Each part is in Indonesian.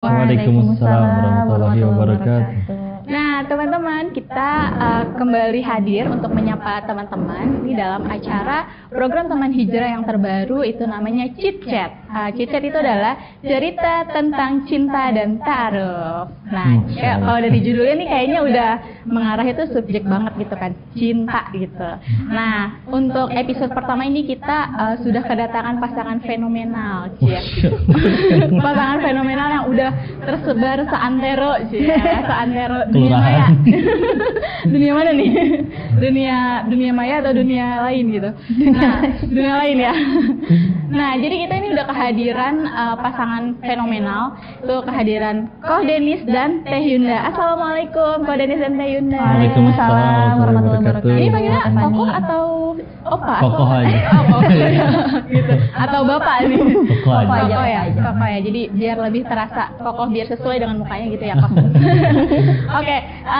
Waalaikumsalam warahmatullahi wabarakatuh. Nah, teman-teman, kita kembali hadir untuk menyapa teman-teman di dalam acara program Teman Hijrah yang terbaru, itu namanya Chit Chat. Chit Chat itu adalah cerita tentang cinta dan ta'aruf. Nah, kalau dari judulnya nih kayaknya udah mengarah itu subjek banget gitu kan, cinta gitu. Nah, untuk episode pertama ini kita sudah kedatangan pasangan fenomenal, pasangan fenomenal yang udah tersebar seantero, seantero dunia maya. Dunia mana nih? Dunia maya atau dunia lain gitu? Nah, dunia lain ya. Nah, jadi kita ini udah kehadiran pasangan fenomenal, tuh kehadiran Koh Denis dan Teh Yunda. Assalamualaikum Koh Denis dan Teh Yunda. Waalaikumsalam warahmatullahi wabarakatuh. Ini panggilnya Kokoh atau Opa? Kokoh aja. Gitu. Atau Bapak nih? Kokoh aja. Kokoh ya. Kokoh ya. Jadi biar lebih terasa kokoh, biar sesuai dengan mukanya gitu ya, Koh. Oke,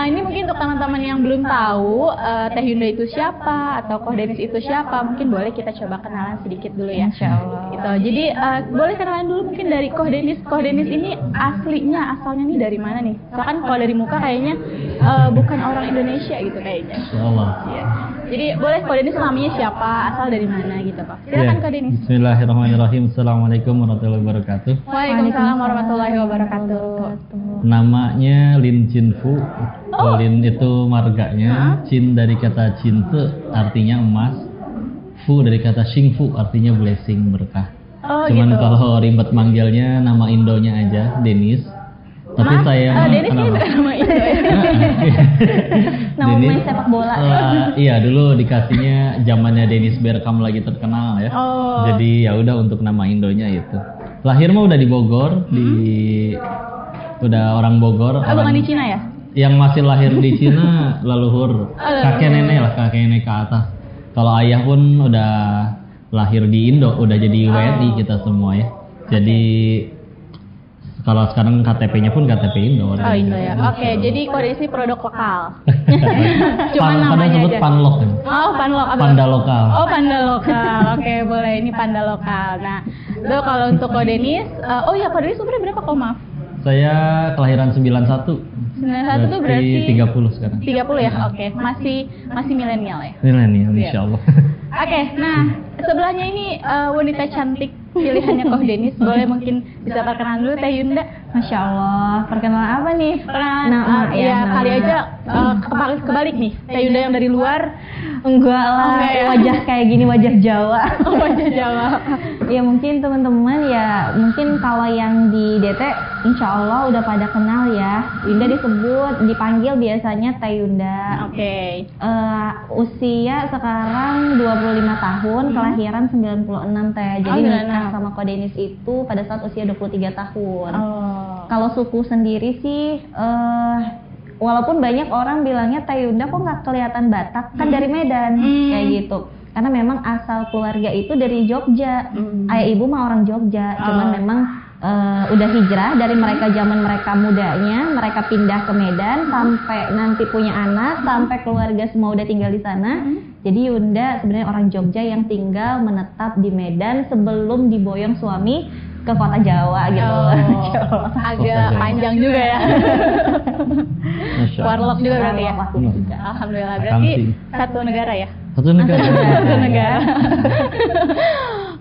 ini mungkin untuk teman-teman yang belum tahu Teh Yunda itu siapa atau Koh Denis itu siapa, mungkin boleh kita coba kenalan sedikit dulu ya. Insyaallah. Gitu. Jadi boleh kenalan dulu mungkin dari Koh Denis. Koh Denis ini asalnya nih dari mana nih? Soalnya kan kalau dari muka kayaknya bukan orang Indonesia gitu kayaknya. Insyaallah. Ya. Jadi boleh Koh Denis namanya siapa, asal dari mana gitu Koh. Silakan Koh Denis. Bismillahirrahmanirrahim. Assalamualaikum warahmatullahi wabarakatuh. Waalaikumsalam warahmatullahi wabarakatuh. Namanya Lin Chin Fu. Lin itu marganya, Chin dari kata cinta artinya emas, Fu dari kata Xing Fu artinya blessing, berkah. Cuman gitu. Kalau ribet manggilnya nama Indonya aja Denis. Tapi saya Denis ini bukan nama Indo ya. Nama pemain sepak bola. Iya, dulu dikasihnya zamannya Dennis Bergkamp lagi terkenal ya. Jadi ya udah untuk nama Indonya itu. Lahir mah udah di Bogor, udah orang Bogor. Bukan di Cina ya? Yang masih lahir di Cina leluhur kakek nenek ke atas. Kalau ayah pun udah lahir di Indo, udah jadi WNI kita semua ya. Jadi kalau sekarang KTP-nya pun KTP Indo. Oh Indo ya. Oke, jadi kondisi produk lokal. Cuma namanya sebut aja. Panlok. Oh, Panlok. Panda lokal. Oh, Panda lokal. Oke, boleh, ini Panda lokal. Nah, itu kalau untuk Koh Denis, oh ya Koh Denis umurnya berapa kok, maaf? Saya kelahiran 91. 91 itu berarti 30 sekarang. 30 ya? Oke, masih milenial ya? Milenial, insyaallah. Oke, nah sebelahnya ini wanita cantik pilihannya Koh Denis. Boleh mungkin bisa perkenalan dulu Teh Yunda. Masya Allah, perkenalan apa nih? Perkenalan, kali aja kebalik nih. Teh Yunda yang dari luar. Enggak lah, wajah kayak gini, wajah Jawa. Wajah Jawa. Ya mungkin teman-teman ya, mungkin kalau yang di DT insya Allah udah pada kenal ya. Yunda dipanggil biasanya Teh Yunda. Oke. Usia sekarang 25 tahun, kelahiran 96 Teh. Jadi nikah sama Koh Denis itu pada saat usia 23 tahun. Kalau suku sendiri sih walaupun banyak orang bilangnya Teh Yunda kok nggak kelihatan Batak, kan dari Medan kayak gitu. Karena memang asal keluarga itu dari Jogja. Ayah ibu mah orang Jogja, cuman memang udah hijrah dari zaman mereka mudanya, mereka pindah ke Medan sampai nanti punya anak, sampai keluarga semua udah tinggal di sana. Jadi Yunda sebenarnya orang Jogja yang tinggal menetap di Medan sebelum diboyong suami ke kota Jawa gitu. Agak panjang juga ya. Warlock juga berarti ya. Alhamdulillah, berarti satu negara ya. Satu negara.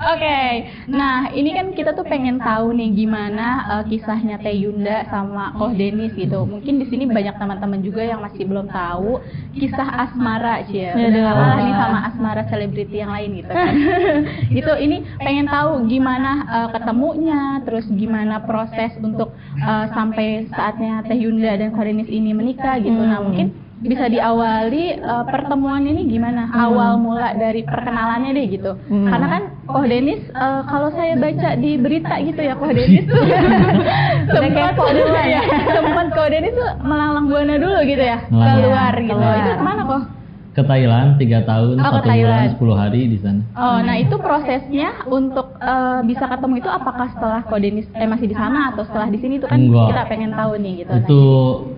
Oke, nah ini kan kita tuh pengen tahu nih gimana kisahnya Teh Yunda sama Koh Denis gitu. Mungkin di sini banyak teman-teman juga yang masih belum tahu kisah asmara cia. Udah kalah nih sama asmara selebriti yang lain gitu kan. Gitu, ini pengen tahu gimana ketemunya, terus gimana proses untuk sampai saatnya Teh Yunda dan Koh Denis ini menikah gitu. Nah mungkin bisa diawali pertemuan ini gimana? Awal mula dari perkenalannya deh gitu. Karena kan Koh Denis kalau saya baca di berita gitu ya, Koh Denis tuh sempat Koh Denis tuh melalang buana dulu gitu ya, keluar gitu. Itu kemana Koh? ke Thailand 3 tahun, Oh, 1 ke bulan, Thailand. 10 hari di sana. Oh, nah itu prosesnya untuk bisa ketemu itu apakah setelah Kodenis masih di sana atau setelah di sini itu kan Enggak. kita pengen tahu nih gitu. Itu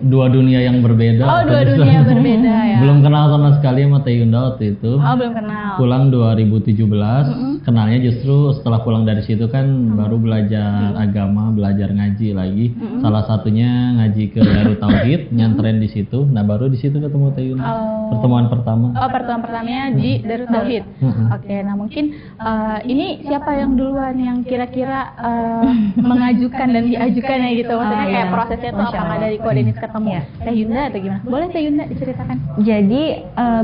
2 dunia yang berbeda. Oh, 2 dunia berbeda ya. Belum kenal sama sekali sama Teh Yunda waktu itu. Oh, belum kenal. Pulang 2017, kenalnya justru setelah pulang dari situ kan baru belajar agama, belajar ngaji lagi. Salah satunya ngaji ke Darut Tauhid, nyantren di situ. Nah, baru di situ ketemu Teh Yunda. Pertemuan pertama. Oh, pertemuan pertamanya di Darut Tauhid. Oke, nah mungkin ini siapa yang duluan yang kira-kira mengajukan dan diajukan ya gitu. Maksudnya kayak prosesnya tuh apakah dari Kodenis ketemu Teh Yunda atau gimana? Boleh Teh Yunda diceritakan? Jadi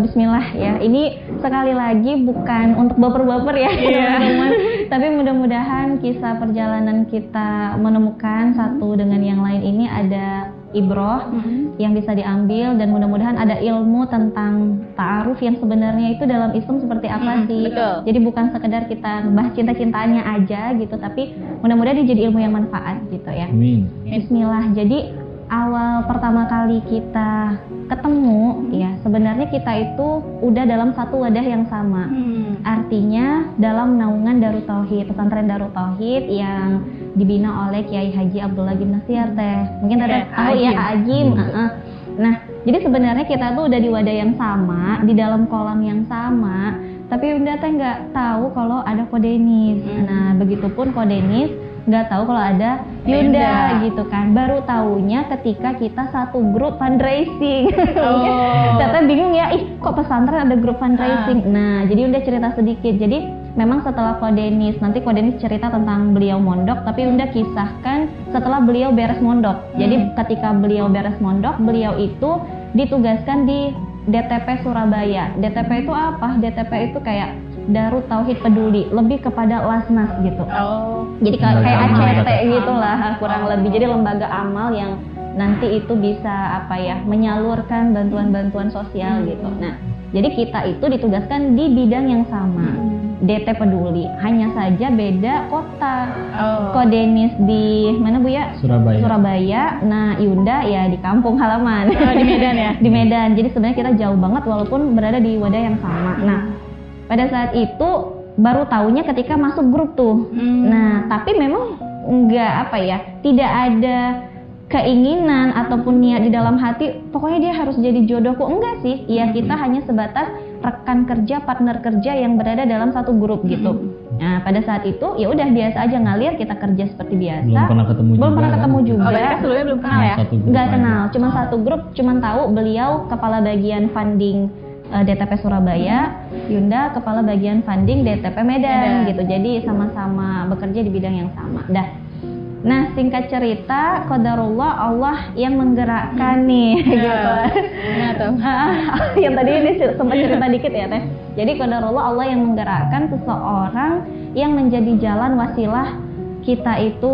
Bismillah ya, ini sekali lagi bukan untuk baper-baper ya teman-teman, tapi mudah-mudahan kisah perjalanan kita menemukan satu dengan yang lain ini ada ibroh yang bisa diambil, dan mudah-mudahan ada ilmu tentang ta'aruf yang sebenarnya itu dalam Islam seperti apa sih. Betul. Jadi bukan sekedar kita bahas cinta-cintaannya aja gitu, tapi mudah-mudahan dia jadi ilmu yang manfaat gitu ya. Amin. Bismillah. Jadi awal pertama kali kita ketemu ya, sebenarnya kita itu udah dalam satu wadah yang sama. Artinya dalam naungan Darut Tauhid, pesantren Darut Tauhid yang dibina oleh Kiai Haji Abdullah bin Nasyir teh. Mungkin ada tahu ya Ajim. Nah, jadi sebenarnya kita tuh udah di wadah yang sama, di dalam kolam yang sama, tapi Yunda teh nggak tahu kalau ada Kodenis. Nah, begitupun Kodenis nggak tahu kalau ada Yunda gitu kan. Baru taunya ketika kita satu grup fundraising. Mungkin ternyata bingung ya, kok pesantren ada grup fundraising. Nah, jadi Yunda cerita sedikit. Jadi memang setelah Kodenis, nanti Kodenis cerita tentang beliau mondok, tapi Yunda kisahkan setelah beliau beres mondok. Jadi ketika beliau beres mondok, beliau itu ditugaskan di DTP Surabaya. DTP itu apa? DTP itu kayak Darut Tauhid Peduli, lebih kepada Lasnas gitu. Jadi kayak ACT gitulah kurang lebih. Jadi lembaga amal yang nanti itu bisa menyalurkan bantuan-bantuan sosial gitu. Nah, jadi kita itu ditugaskan di bidang yang sama, DT Peduli. Hanya saja beda kota. Kodenis di mana Bu ya? Surabaya. Nah, Yunda ya di kampung halaman. Di Medan ya? Di Medan. Jadi sebenarnya kita jauh banget walaupun berada di wadah yang sama. Nah, pada saat itu baru tahunya ketika masuk grup tuh. Nah, tapi memang tidak ada keinginan ataupun niat di dalam hati, pokoknya dia harus jadi jodohku. Enggak sih, ya kita hanya sebatas rekan kerja, partner kerja yang berada dalam satu grup gitu. Nah, pada saat itu ya udah biasa aja ngalir, kita kerja seperti biasa. Belum pernah ketemu juga. Oh, berarti sebelumnya belum kenal ya? Nggak kenal, cuma satu grup, cuma tahu beliau kepala bagian funding DTP Surabaya, Yunda kepala bagian funding DTP Medan gitu. Jadi sama-sama bekerja di bidang yang sama. Nah, singkat cerita, qadarullah Allah yang menggerakkan nih gitu. Yang tadi ini sempat cerita dikit ya Teh. Jadi qadarullah Allah yang menggerakkan seseorang yang menjadi jalan wasilah kita itu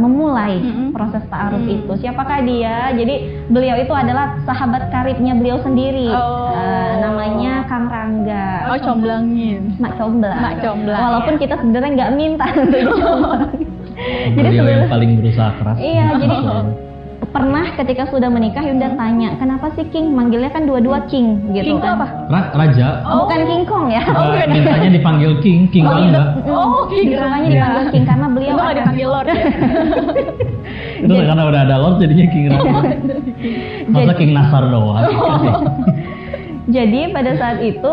memulai proses ta'aruf itu. Siapakah dia? Jadi beliau itu adalah sahabat karibnya beliau sendiri. Namanya Kang Rangga. Comblangin. Mak Comblang. Walaupun kita sebenarnya nggak minta untuk dicomblang. Jadi beliau yang paling berusaha keras. Iya, jadi pernah ketika sudah menikah Yunda tanya, kenapa sih King? Manggilnya kan dua-dua King gitu. King kan. apa? Raja. Bukan King Kong ya. Mintanya dipanggil King Bangga. King makanya dipanggil King karena beliau nggak dipanggil Lord ya. Itu karena udah ada Lord jadinya King Raja. Masa King Nasar doang. Jadi pada saat itu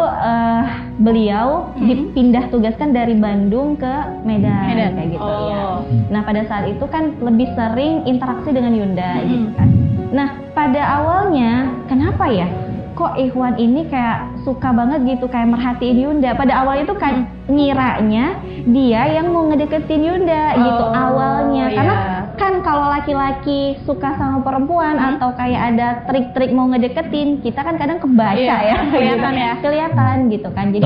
beliau dipindah tugaskan dari Bandung ke Medan. Kayak gitu ya. Nah, pada saat itu kan lebih sering interaksi dengan Yunda gitu kan. Nah, pada awalnya kenapa ya? Kok Ikhwan ini kayak suka banget gitu, kayak merhatiin Yunda. Pada awalnya tuh kan ngiranya dia yang mau ngedeketin Yunda gitu awalnya. Karena kan kalau laki-laki suka sama perempuan atau kayak ada trik-trik mau ngedeketin, kita kan kadang kebaca kelihatan gitu kan. Jadi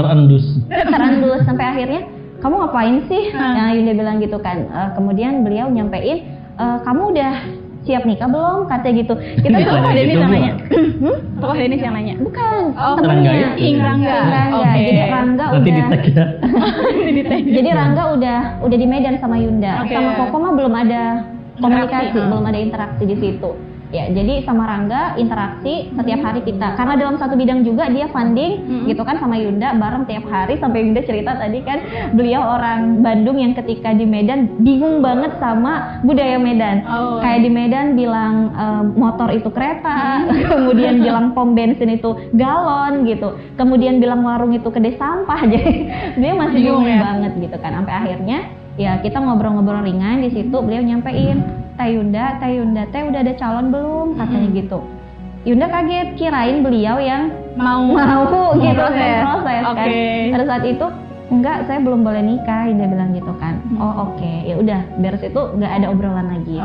terendus sampai akhirnya kamu ngapain sih? Nah, Yunda bilang gitu kan. Kemudian beliau nyampein, kamu udah siap nikah belum? Katanya gitu. Kita tuh Pak Denis yang nanya. Pak Denis yang nanya. Bukan. Temennya King Rangga. Jadi Rangga nanti udah. Jadi Rangga udah di Medan sama Yunda. Sama Koko mah belum ada komunikasi, belum ada interaksi di situ. Ya, jadi sama Rangga interaksi setiap hari kita. Karena dalam satu bidang juga dia funding gitu kan sama Yunda bareng tiap hari, sampai Yunda cerita tadi kan beliau orang Bandung yang ketika di Medan bingung banget sama budaya Medan. Kayak di Medan bilang motor itu kereta, kemudian bilang pom bensin itu galon gitu. Kemudian bilang warung itu kedai sampah. Jadi dia masih bingung banget gitu kan. Sampai akhirnya ya kita ngobrol-ngobrol ringan di situ, beliau nyampein, Teh Yunda, Teh udah ada calon belum? Katanya gitu. Yunda kaget, kirain beliau yang mau gitu proses kan. Pada saat itu, enggak, saya belum boleh nikah, Yunda bilang gitu kan. Oh oke, ya udah, beres itu nggak ada obrolan lagi.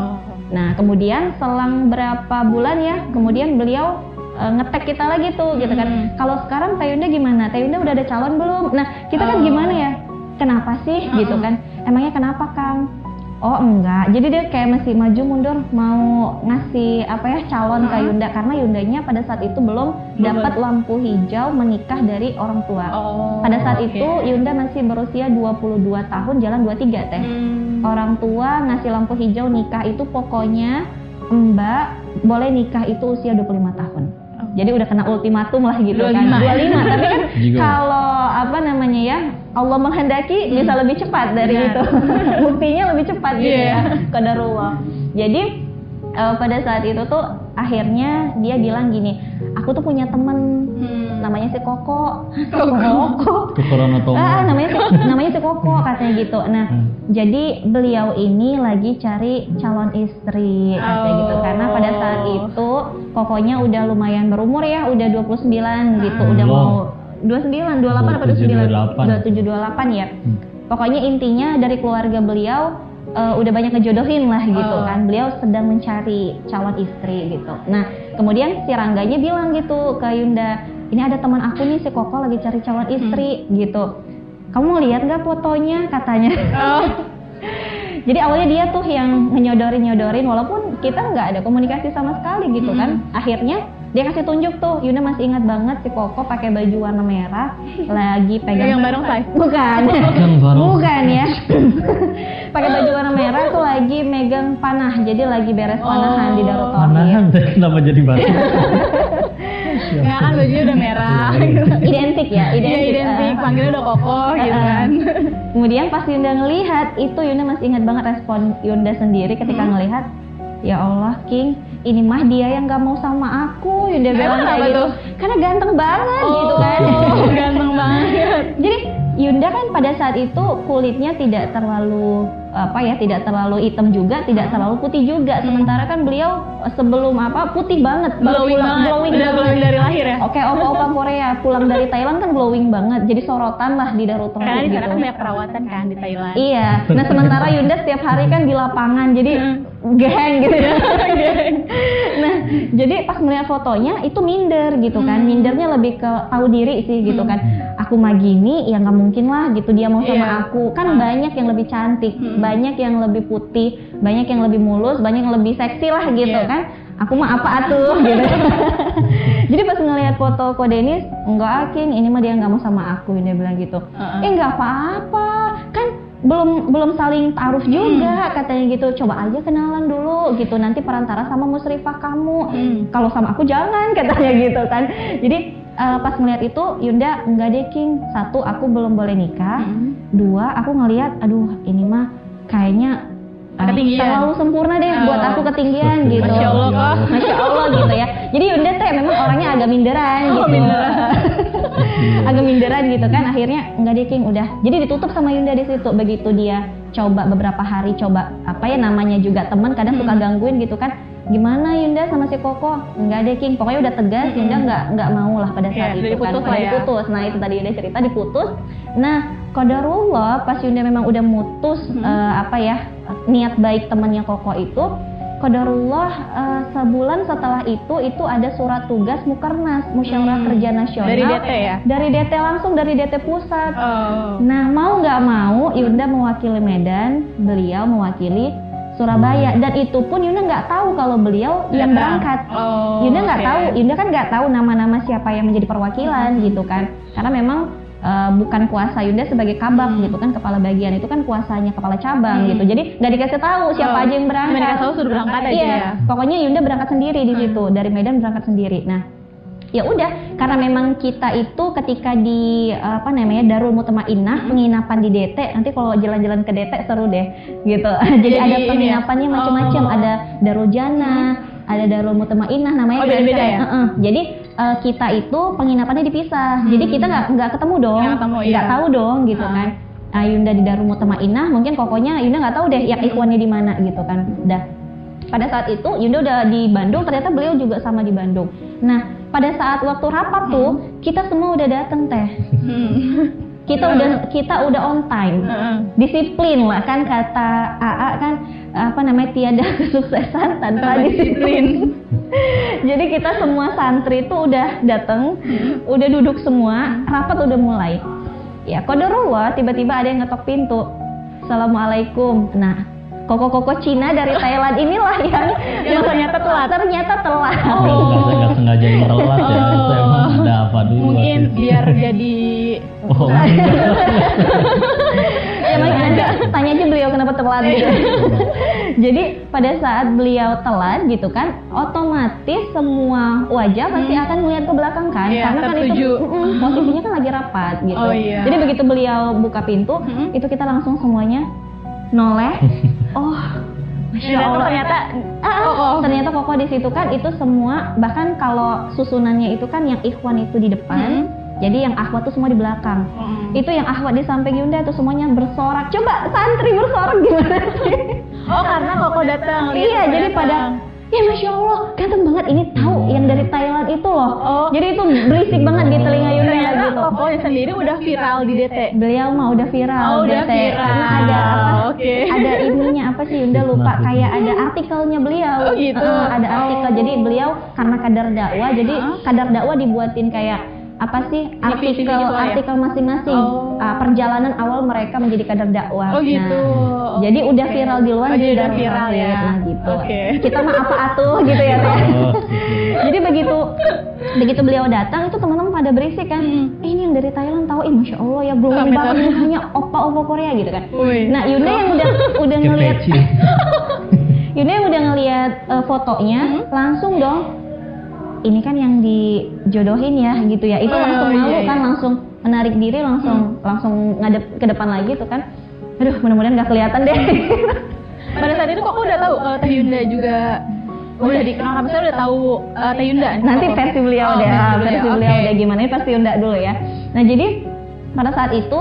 Nah kemudian selang berapa bulan ya, kemudian beliau ngetek kita lagi tuh gitu kan. Kalau sekarang Teh Yunda gimana? Teh Yunda udah ada calon belum? Nah kita kan gimana ya? Kenapa sih gitu kan? Emangnya kenapa Kang? Oh enggak, jadi dia kayak masih maju mundur mau ngasih apa ya calon ke Yunda, karena Yundanya pada saat itu belum dapat lampu hijau menikah dari orang tua. Pada saat itu Yunda masih berusia 22 tahun jalan 23 Teh. Orang tua ngasih lampu hijau nikah itu pokoknya Mbak boleh nikah itu usia 25 tahun. Jadi udah kena ultimatum lah gitu 25. Kan 25, tapi kan kalau apa namanya ya Allah menghendaki bisa lebih cepat dari itu. Buktinya lebih cepat gitu ya, qadarullah. Jadi pada saat itu tuh akhirnya dia bilang gini, aku tuh punya temen namanya si Koko. Namanya si Koko katanya gitu. Nah jadi beliau ini lagi cari calon istri katanya gitu, karena pada saat itu Kokonya udah lumayan berumur ya, udah 29 gitu, udah mau 29, 28 apa 29? 27, 28 ya. Pokoknya intinya dari keluarga beliau udah banyak ngejodohin lah gitu kan. Beliau sedang mencari calon istri gitu. Nah kemudian si Rangganya bilang gitu ke Yunda, ini ada teman aku nih si Koko lagi cari calon istri gitu. Kamu mau lihat nggak fotonya katanya. Jadi awalnya dia tuh yang nyodorin walaupun kita nggak ada komunikasi sama sekali gitu kan. Akhirnya dia kasih tunjuk tuh, Yunda masih ingat banget si Koko pakai baju warna merah, lagi pegang yang barongsai. Bukan ya. Pakai baju warna merah tuh lagi megang panah, jadi lagi beres panahan di Darut Tauhid. Panahan kenapa jadi bareng? Ya kan bajunya udah merah. Identik ya, identik. Panggilnya udah Koko gitu kan. Kemudian pas Yunda ngelihat itu, Yunda masih ingat banget respon Yunda sendiri ketika ngelihat, ya Allah King, ini mah dia yang gak mau sama aku. Yunda bilang kayak gitu. Karena ganteng banget gitu kan. Ganteng banget. Jadi Yunda kan pada saat itu kulitnya tidak terlalu tidak terlalu hitam juga, tidak terlalu putih juga. Sementara kan beliau sebelum putih banget, glowing dari lahir ya. Oke, opa Korea pulang dari Thailand kan glowing banget, jadi sorotan lah di Darut Tauhid. Karena di sana gitu. kan banyak perawatan kan di Thailand. Iya. Nah sementara Yunda setiap hari kan di lapangan, jadi geng gitu ya. Nah jadi pas melihat fotonya itu minder gitu kan. Mindernya lebih ke tahu diri sih gitu kan. Aku mah gini ya nggak mungkin lah gitu dia mau sama aku. Kan banyak yang lebih cantik, banyak yang lebih putih, banyak yang lebih mulus, banyak yang lebih seksi lah gitu kan. Aku mah apa atuh gitu. Jadi pas ngelihat foto Ko Denis, enggak King, ini mah dia nggak mau sama aku, dia bilang gitu. Nggak apa-apa, kan belum saling taruh juga katanya gitu. Coba aja kenalan dulu gitu, nanti perantara sama musyrifah kamu. Kalau sama aku jangan katanya gitu kan. Jadi pas ngelihat itu Yunda, enggak deh King, satu aku belum boleh nikah, dua aku ngelihat aduh ini mah kayaknya terlalu sempurna deh buat aku, ketinggian gitu. Masya Allah gitu ya. Jadi Yunda teh memang orangnya agak minderan gitu. Agak minderan gitu kan. Akhirnya enggak deh King, udah. Jadi ditutup sama Yunda di situ. Begitu dia coba beberapa hari, namanya juga teman kadang suka gangguin gitu kan. Gimana Yunda sama si Koko? Enggak deh King, pokoknya udah tegas. Yunda nggak mau lah pada saat itu kan. Diputus. Nah itu tadi Yunda cerita diputus. Nah qadarullah pas Yunda memang udah mutus niat baik temannya Koko itu, qadarullah sebulan setelah itu ada surat tugas Mukernas, Musyawarah Kerja Nasional. Dari DT ya? Dari DT langsung, dari DT pusat. Nah mau nggak mau Yunda mewakili Medan, beliau mewakili Surabaya, dan itu pun Yunda nggak tahu kalau beliau yang berangkat. Yunda nggak tahu, Yunda kan nggak tahu nama-nama siapa yang menjadi perwakilan gitu kan, karena memang bukan kuasa Yunda sebagai kabak gitu kan, kepala bagian itu kan kuasanya kepala cabang gitu. Jadi nggak dikasih tahu siapa aja yang berangkat. Mereka tahu suruh berangkat aja Iya, ya. pokoknya Yunda berangkat sendiri di situ, dari Medan berangkat sendiri. Nah, ya udah, karena memang kita itu ketika di Darul Mutmainnah, penginapan di DT, nanti kalau jalan-jalan ke DT seru deh gitu. Jadi ada penginapannya macam-macam, ada Darul Jannah, ada Darul Mutmainnah, namanya beda-beda ya. Jadi kita itu penginapannya dipisah, jadi kita nggak ketemu dong, nggak tahu dong gitu kan. Nah, Yunda di Darul Mutmainnah, mungkin pokoknya Yunda nggak tahu deh yang ikhwannya di mana gitu kan. Dah, pada saat itu Yunda udah di Bandung, ternyata beliau juga sama di Bandung. Nah, pada saat waktu rapat tuh kita semua udah dateng teh. Kita udah on time, disiplin lah kan, kata AA kan tiada kesuksesan tanpa disiplin. Jadi kita semua santri itu udah dateng, udah duduk semua, rapat udah mulai. Ya qadarullah, tiba-tiba ada yang ngetok pintu. Assalamualaikum. Nah, koko-koko Cina dari Thailand inilah yang ternyata telat. Nggak sengaja yang telat ya. Itu emang ada apa dulu? Mungkin biar jadi. Emang ada. Tanya aja beliau kenapa telat gitu. Jadi pada saat beliau telat gitu kan, otomatis semua wajah pasti akan melihat ke belakang kan, karena kan itu posisinya kan lagi rapat gitu. Jadi begitu beliau buka pintu, itu kita langsung semuanya noleh. Masya Allah, ternyata Koko di situ kan, itu semua, bahkan kalau susunannya itu kan yang ikhwan itu di depan, jadi yang akhwat tuh semua di belakang. Itu yang akhwat di samping Yunda itu semuanya bersorak. Coba santri bersorak gimana sih? Karena Koko datang. Iya, jadi pada ya Masya Allah, ganteng banget ini, tahu yang dari Thailand itu loh. Jadi itu berisik banget di telinga Yunda gitu. Koko sendiri udah viral di DT. Beliau mah udah viral udah DT. viral. Karena ada ada ininya apa sih, Yunda lupa, kayak ada artikelnya beliau. Gitu. Ada artikel. Jadi beliau karena kadar dakwah, jadi kadar dakwah dibuatin kayak apa sih, artikel masing-masing, perjalanan awal mereka menjadi kadar dakwah. Gitu. Nah, jadi udah viral di luar, jadi udah viral ya. Nah gitu. Kita mah apa atuh gitu ya. Jadi begitu beliau datang, itu teman-teman pada berisik kan. Ini yang dari Thailand tahu, Masya Allah ya, belum banget ini hanya opa Korea gitu kan. Nah, Yunda yang udah ngelihat Yunda yang udah ngelihat fotonya, langsung dong, ini kan yang dijodohin ya gitu ya. Itu langsung malu kan, langsung menarik diri, langsung ngadep ke depan lagi tuh kan. Aduh, mudah-mudahan nggak kelihatan deh. Pada saat itu kok udah tahu Teh Yunda juga udah dikenal, habisnya udah tahu Teh Yunda. Nanti versi beliau deh, versi beliau udah gimana, ini versi Yunda dulu ya. Nah, jadi pada saat itu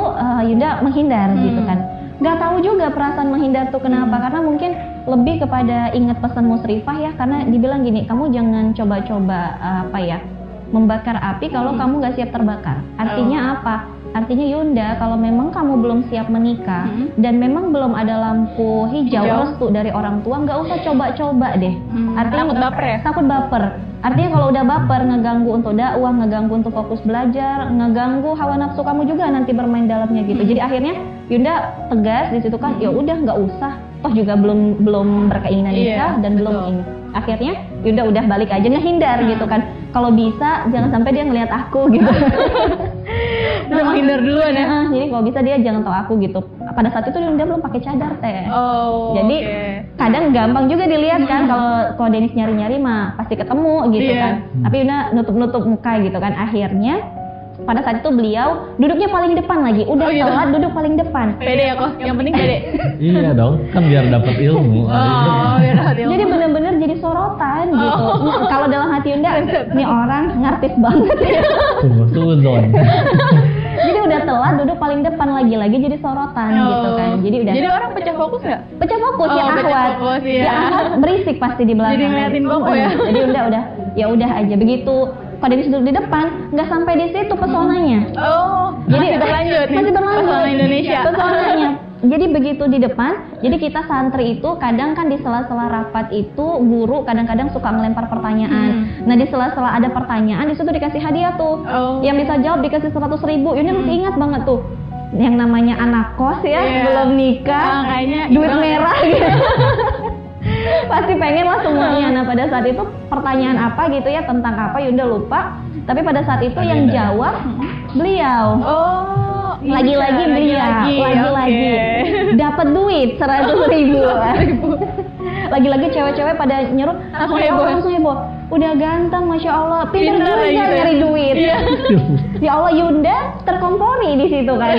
Yunda menghindar gitu kan. Nggak tahu juga perasaan menghindar tuh kenapa, karena mungkin lebih kepada ingat pesan musrifah ya, karena dibilang gini, kamu jangan coba-coba membakar api kalau kamu nggak siap terbakar. Artinya apa? Artinya Yunda, kalau memang kamu belum siap menikah dan memang belum ada lampu hijau restu dari orang tua, nggak usah coba-coba deh. Artinya takut baper ya? Takut baper. Artinya kalau udah baper, ngeganggu untuk dakwah, ngeganggu untuk fokus belajar, ngeganggu hawa nafsu kamu juga nanti bermain dalamnya gitu. Jadi akhirnya Yunda tegas di situ kan, ya udah nggak usah. Toh juga belum berkeinginan nikah dan belum ini. Akhirnya Yunda udah balik aja, ngehindar gitu kan. Kalau bisa jangan sampai dia ngelihat aku gitu. Udah menghindar duluan ya. Jadi kalau bisa dia jangan tahu aku gitu. Pada saat itu Yunda belum pakai cadar teh. Jadi kadang gampang juga dilihat kan, kalau Denis nyari-nyari mah pasti ketemu gitu kan. Tapi Yunda nutup muka gitu kan. Akhirnya pada saat itu beliau duduknya paling depan lagi, udah telat duduk paling depan. Pede ya kok, yang penting pede. Iya dong, kan biar dapat ilmu. Biar dapat ilmu. Jadi benar-benar jadi sorotan gitu. Kalau dalam hati Yunda, nih orang ngartis banget ya. Suzon. Jadi udah telat duduk paling depan lagi jadi sorotan gitu kan. Jadi udah. Jadi orang pecah fokus nggak? Pecah fokus ya akhwat. Ya akhwat berisik pasti di belakang. Jadi ngeliatin Koko ya. Jadi ya udah aja begitu. Pada duduk di depan, nggak sampai di situ pesonanya. Jadi masih berlanjut. Pesona Indonesia. Pesonanya. Jadi begitu di depan, jadi kita santri itu kadang kan di sela-sela rapat itu guru kadang-kadang suka ngelempar pertanyaan. Nah di sela-sela ada pertanyaan, di situ dikasih hadiah tuh. Yang bisa jawab dikasih 100.000. Ini masih ingat banget tuh. Yang namanya anak kos ya, belum nikah, kayaknya duit merah gitu. Pasti pengen lah semuanya. Nah pada saat itu pertanyaan apa gitu ya, tentang apa Yunda lupa. Tapi pada saat itu yang jawab beliau. Oh, lagi-lagi beliau, lagi-lagi dapat duit 100.000. Lagi-lagi cewek-cewek pada nyuruh langsung heboh. Udah ganteng, masya Allah, pintar juga gitu nyari duit. Ya Allah, Yunda terkompori di situ kan.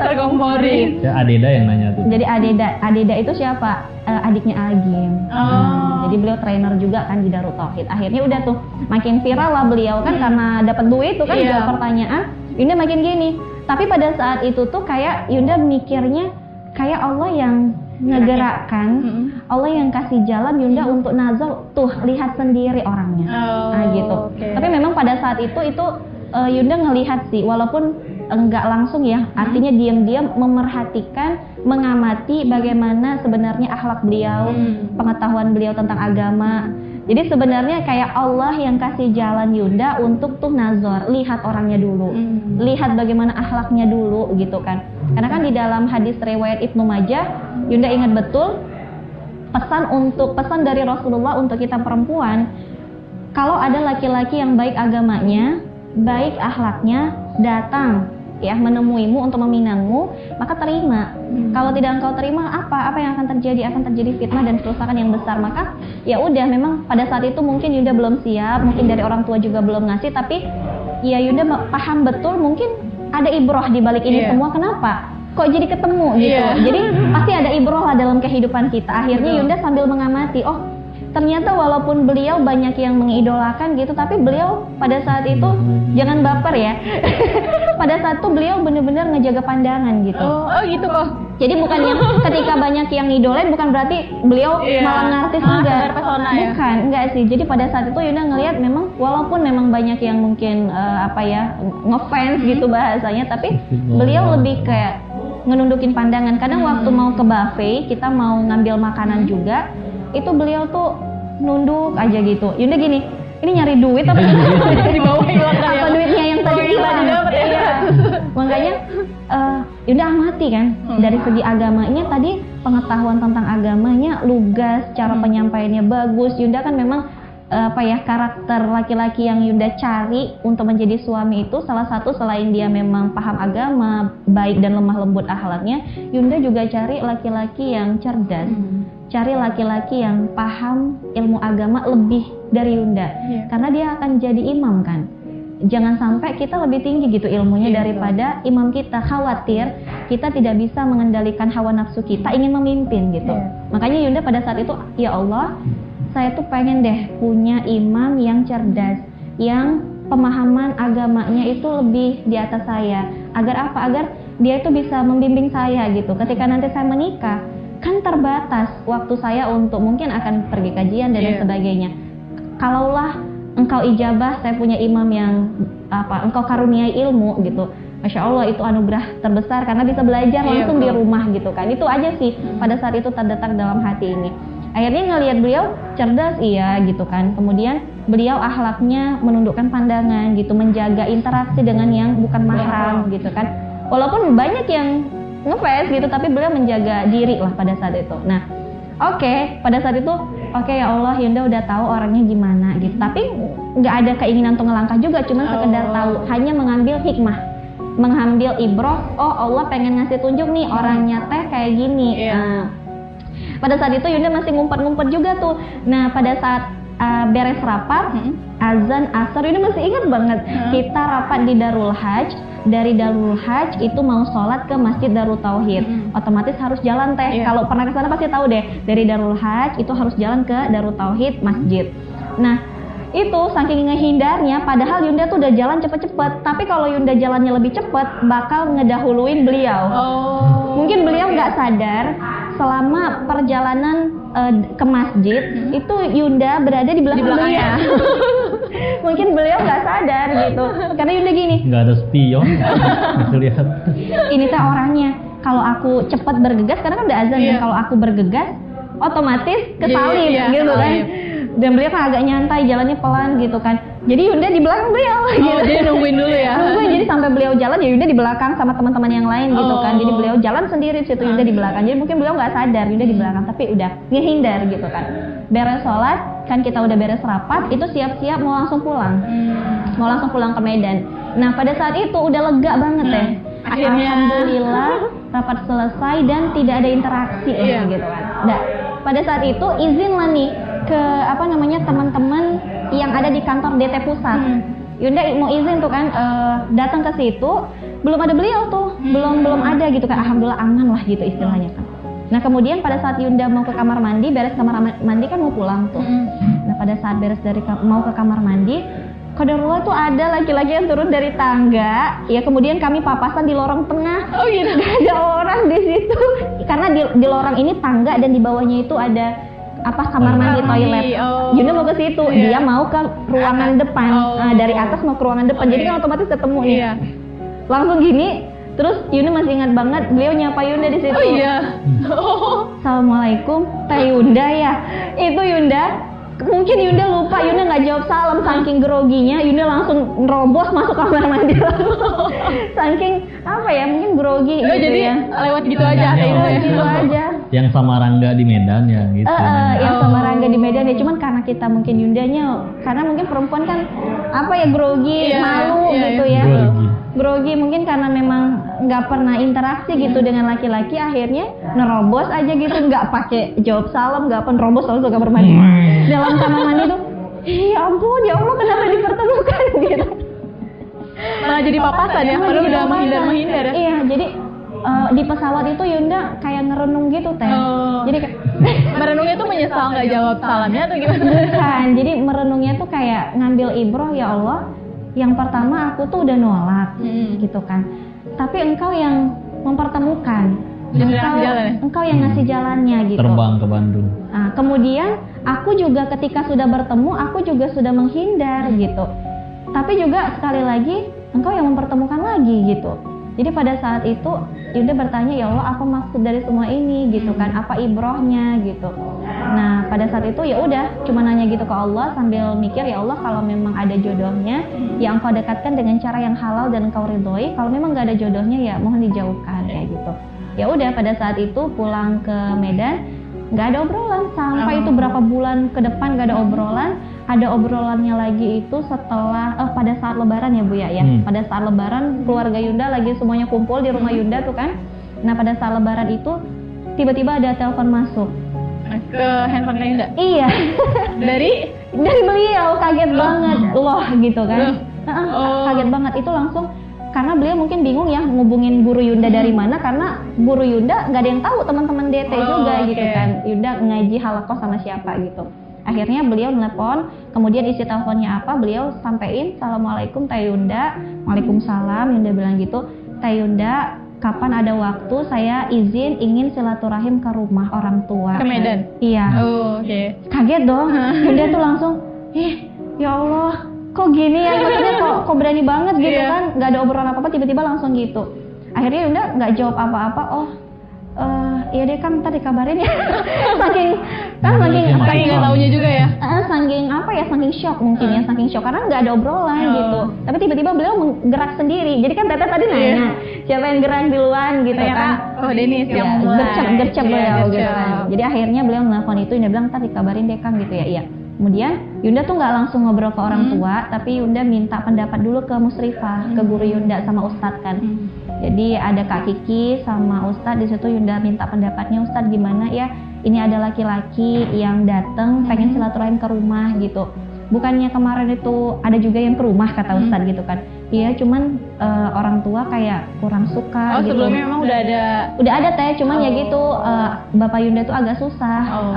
Terkompori. Ya Adeda yang nanya tuh. Jadi Adeda itu siapa? Adiknya Agim. Jadi beliau trainer juga kan di Darut Tauhid. Akhirnya udah tuh makin viral lah beliau kan karena dapat duit tuh kan jawab pertanyaan. Yunda makin gini. Tapi pada saat itu tuh kayak Yunda mikirnya kayak Allah yang ngegerakkan, Allah yang kasih jalan Yunda untuk nazar, tuh lihat sendiri orangnya, gitu. Tapi memang pada saat itu Yunda ngelihat sih, walaupun enggak langsung ya, artinya diam-diam memerhatikan, mengamati bagaimana sebenarnya akhlak beliau, pengetahuan beliau tentang agama. Jadi sebenarnya kayak Allah yang kasih jalan Yunda untuk tuh nazar, lihat orangnya dulu, lihat bagaimana akhlaknya dulu gitu kan. Karena kan di dalam hadis riwayat Ibnu Majah, Yunda ingat betul pesan dari Rasulullah untuk kita perempuan, kalau ada laki-laki yang baik agamanya, baik akhlaknya, datang ya menemuimu untuk meminangmu, maka terima. Kalau tidak engkau terima, apa yang akan terjadi? Akan terjadi fitnah dan kerusakan yang besar. Maka ya udah, memang pada saat itu mungkin Yunda belum siap, mungkin dari orang tua juga belum ngasih, tapi ya Yunda paham betul mungkin ada ibroh di balik ini semua. Kenapa? Kok jadi ketemu gitu? Jadi pasti ada ibroh lah dalam kehidupan kita. Akhirnya Yunda sambil mengamati, oh ternyata walaupun beliau banyak yang mengidolakan gitu, tapi beliau pada saat itu jangan baper ya. Pada saat itu beliau benar-benar ngejaga pandangan gitu. Oh gitu kok. Jadi bukan yang ketika banyak yang ngidolain bukan berarti beliau malah narsis, enggak. Bukan, enggak sih. Jadi pada saat itu Yunda ngelihat memang walaupun memang banyak yang mungkin ngefans gitu bahasanya, tapi beliau lebih kayak ngenundukin pandangan. Kadang waktu mau ke buffet, kita mau ngambil makanan juga, itu beliau tuh nunduk aja gitu. Yunda gini, ini nyari duit apa di bawah hilang apa duitnya yang tadi hilang. Makanya Yunda amati kan dari segi agamanya tadi, pengetahuan tentang agamanya lugas, cara penyampaiannya bagus. Yunda kan memang karakter laki-laki yang Yunda cari untuk menjadi suami itu salah satu, selain dia memang paham agama, baik dan lemah lembut akhlaknya, Yunda juga cari laki-laki yang cerdas. Cari laki-laki yang paham ilmu agama lebih dari Yunda, karena dia akan jadi imam kan. Jangan sampai kita lebih tinggi gitu ilmunya daripada imam kita, khawatir kita tidak bisa mengendalikan hawa nafsu kita, ingin memimpin gitu. Makanya Yunda pada saat itu, ya Allah, saya tuh pengen deh punya imam yang cerdas, yang pemahaman agamanya itu lebih di atas saya. Agar apa? Agar dia itu bisa membimbing saya gitu. Ketika nanti saya menikah, kan terbatas waktu saya untuk mungkin akan pergi kajian dan lain sebagainya. Kalaulah engkau ijabah, saya punya imam yang engkau karuniai ilmu gitu, Masya Allah, itu anugerah terbesar karena bisa belajar langsung di rumah gitu kan. Itu aja sih pada saat itu terdetak dalam hati ini. Akhirnya ngelihat beliau cerdas, gitu kan. Kemudian beliau akhlaknya menundukkan pandangan gitu, menjaga interaksi dengan yang bukan mahram gitu kan. Walaupun banyak yang ngefans gitu, tapi beliau menjaga diri lah pada saat itu. Nah, pada saat itu, ya Allah, Yunda udah tahu orangnya gimana gitu. Tapi nggak ada keinginan untuk ngelangkah juga, cuma sekedar tahu, hanya mengambil hikmah, mengambil ibroh. Oh, Allah pengen ngasih tunjuk nih orangnya teh kayak gini. Nah, pada saat itu Yunda masih ngumpet-ngumpet juga tuh. Nah, pada saat beres rapat, azan asar, Yunda masih ingat banget. Kita rapat di Darul Hajj. Dari Darul Hajj itu mau sholat ke Masjid Darut Tauhid, otomatis harus jalan teh. Kalau pernah ke sana pasti tahu deh, dari Darul Hajj itu harus jalan ke Darut Tauhid masjid. Nah, itu saking ngehindarnya, padahal Yunda tuh udah jalan cepet-cepet, tapi kalau Yunda jalannya lebih cepet bakal ngedahuluin beliau. Mungkin beliau nggak sadar selama perjalanan ke masjid itu Yunda berada di belakangnya. Mungkin beliau nggak sadar gitu, karena Yunda gini, nggak ada spion, bisa lihat. Ini teh orangnya. Kalau aku cepat bergegas, karena kan udah azan, kalau aku bergegas, otomatis kesalip gitu kan. Dan beliau kan agak nyantai, jalannya pelan gitu kan. Jadi Yunda di belakang beliau gitu. Jadi nungguin dulu ya. Nungguin, jadi sampai beliau jalan ya Yunda di belakang sama teman-teman yang lain gitu kan. Jadi beliau jalan sendiri situ, Yunda di belakang. Jadi mungkin beliau nggak sadar Yunda di belakang, tapi udah ngehindar gitu kan. Beres sholat, kan kita udah beres rapat, itu siap-siap mau langsung pulang. Mau langsung pulang ke Medan. Nah pada saat itu udah lega banget ya. Akhirnya Alhamdulillah rapat selesai dan tidak ada interaksi gitu kan. Nah, pada saat itu izin lah nih ke teman-teman yang ada di kantor DT pusat. Yunda mau izin tuh kan datang ke situ, belum ada beliau tuh, belum ada gitu kan. Alhamdulillah aman lah gitu istilahnya kan. Nah kemudian pada saat Yunda mau ke kamar mandi, beres kamar mandi kan mau pulang tuh. Nah pada saat beres mau ke kamar mandi, qadarullah tuh ada laki-laki yang turun dari tangga, ya kemudian kami papasan di lorong tengah. Oh gitu. Gak ada orang di situ, karena di lorong ini tangga dan di bawahnya itu ada kamar mandi toilet. Yunda mau ke situ, dia mau ke ruangan depan. Nah, dari atas mau ke ruangan depan, jadi kan otomatis ketemu nih. Langsung gini, terus Yunda masih ingat banget beliau nyapa Yunda di situ. Assalamualaikum, Teh Yunda ya. Itu Yunda. Mungkin Yunda lupa, Yunda nggak jawab salam, saking groginya Yunda langsung nerobos masuk kamar mandi. Saking mungkin grogi gitu jadi ya. Lewat gitu aja Gitu aja. Yang sama Rangga di Medan ya gitu. Yang sama Rangga di Medan ya, cuman karena kita mungkin Yundanya, karena mungkin perempuan kan grogi, malu gitu ya. Grogi mungkin karena memang nggak pernah interaksi gitu dengan laki-laki, akhirnya nerobos aja gitu, nggak pakai jawab salam, nggak nerobos langsung ke kamar mandi. Dalam kamar mandi tuh, ya ampun, ya Allah kenapa dipertemukan gitu. Malah jadi papasan ya, padahal udah menghindar ya. Iya, jadi di pesawat itu Yunda kayak ngerenung gitu Teh. Jadi merenungnya tuh menyesal nggak jawab salamnya atau gimana? Bukan, jadi merenungnya tuh kayak ngambil ibroh, ya Allah, yang pertama aku tuh udah nolak gitu kan, tapi engkau yang mempertemukan, engkau yang ngasih jalannya gitu. Terbang ke Bandung. Nah, kemudian aku juga ketika sudah bertemu, aku juga sudah menghindar gitu, tapi juga sekali lagi engkau yang mempertemukan lagi gitu. Jadi pada saat itu Yunda bertanya, ya Allah apa maksud dari semua ini gitu kan, apa ibrohnya gitu. Nah pada saat itu ya udah cuma nanya gitu ke Allah sambil mikir, ya Allah kalau memang ada jodohnya ya engkau dekatkan dengan cara yang halal dan engkau ridhoi, kalau memang gak ada jodohnya ya mohon dijauhkan kayak gitu. Ya udah pada saat itu pulang ke Medan nggak ada obrolan sampai itu berapa bulan ke depan gak ada obrolan. Ada obrolannya lagi itu setelah pada saat Lebaran ya Bu ya. Pada saat Lebaran keluarga Yunda lagi semuanya kumpul di rumah Yunda tuh kan. Nah pada saat Lebaran itu tiba-tiba ada telepon masuk ke handphone Yunda. Iya. dari beliau, kaget banget loh gitu kan. Kaget banget itu langsung, karena beliau mungkin bingung ya ngubungin guru Yunda dari mana, karena guru Yunda nggak ada yang tahu, teman-teman DT juga gitu kan. Yunda ngaji halakoh sama siapa gitu. Akhirnya beliau nelpon, kemudian isi teleponnya apa, beliau sampein, Assalamualaikum Teh Yunda. Waalaikumsalam, Yunda bilang gitu. Teh Yunda, kapan ada waktu saya izin ingin silaturahim ke rumah orang tua. Ke Medan? Iya. Kaget dong. Yunda tuh langsung, ya Allah, kok gini ya, maksudnya kok berani banget gitu kan, nggak ada obrolan apa-apa, tiba-tiba langsung gitu. Akhirnya Yunda nggak jawab apa-apa. Iya deh kan tadi kabarin ya. saking nggak taunya juga ya. Saking shock mungkin ya, saking shock karena nggak ada obrolan gitu. Tapi tiba-tiba beliau menggerak sendiri. Jadi kan Teteh tadi nanya siapa yang gerak duluan gitu kan. Denis yang gercep beliau gitu kan. Jadi akhirnya beliau menelpon itu, Yunda bilang tadi kabarin deh Kang gitu ya. Iya. Kemudian Yunda tuh nggak langsung ngobrol ke orang tua, tapi Yunda minta pendapat dulu ke musrifah, ke guru Yunda sama Ustadz kan. Jadi ada Kak Kiki sama Ustadz di situ. Yunda minta pendapatnya, Ustadz gimana ya? Ini ada laki-laki yang datang pengen silaturahim ke rumah gitu. Bukannya kemarin itu ada juga yang ke rumah kata Ustadz gitu kan. Iya, cuman orang tua kayak kurang suka gitu. Sebelumnya memang udah ada Teh, cuman ya gitu Bapak Yunda tuh agak susah.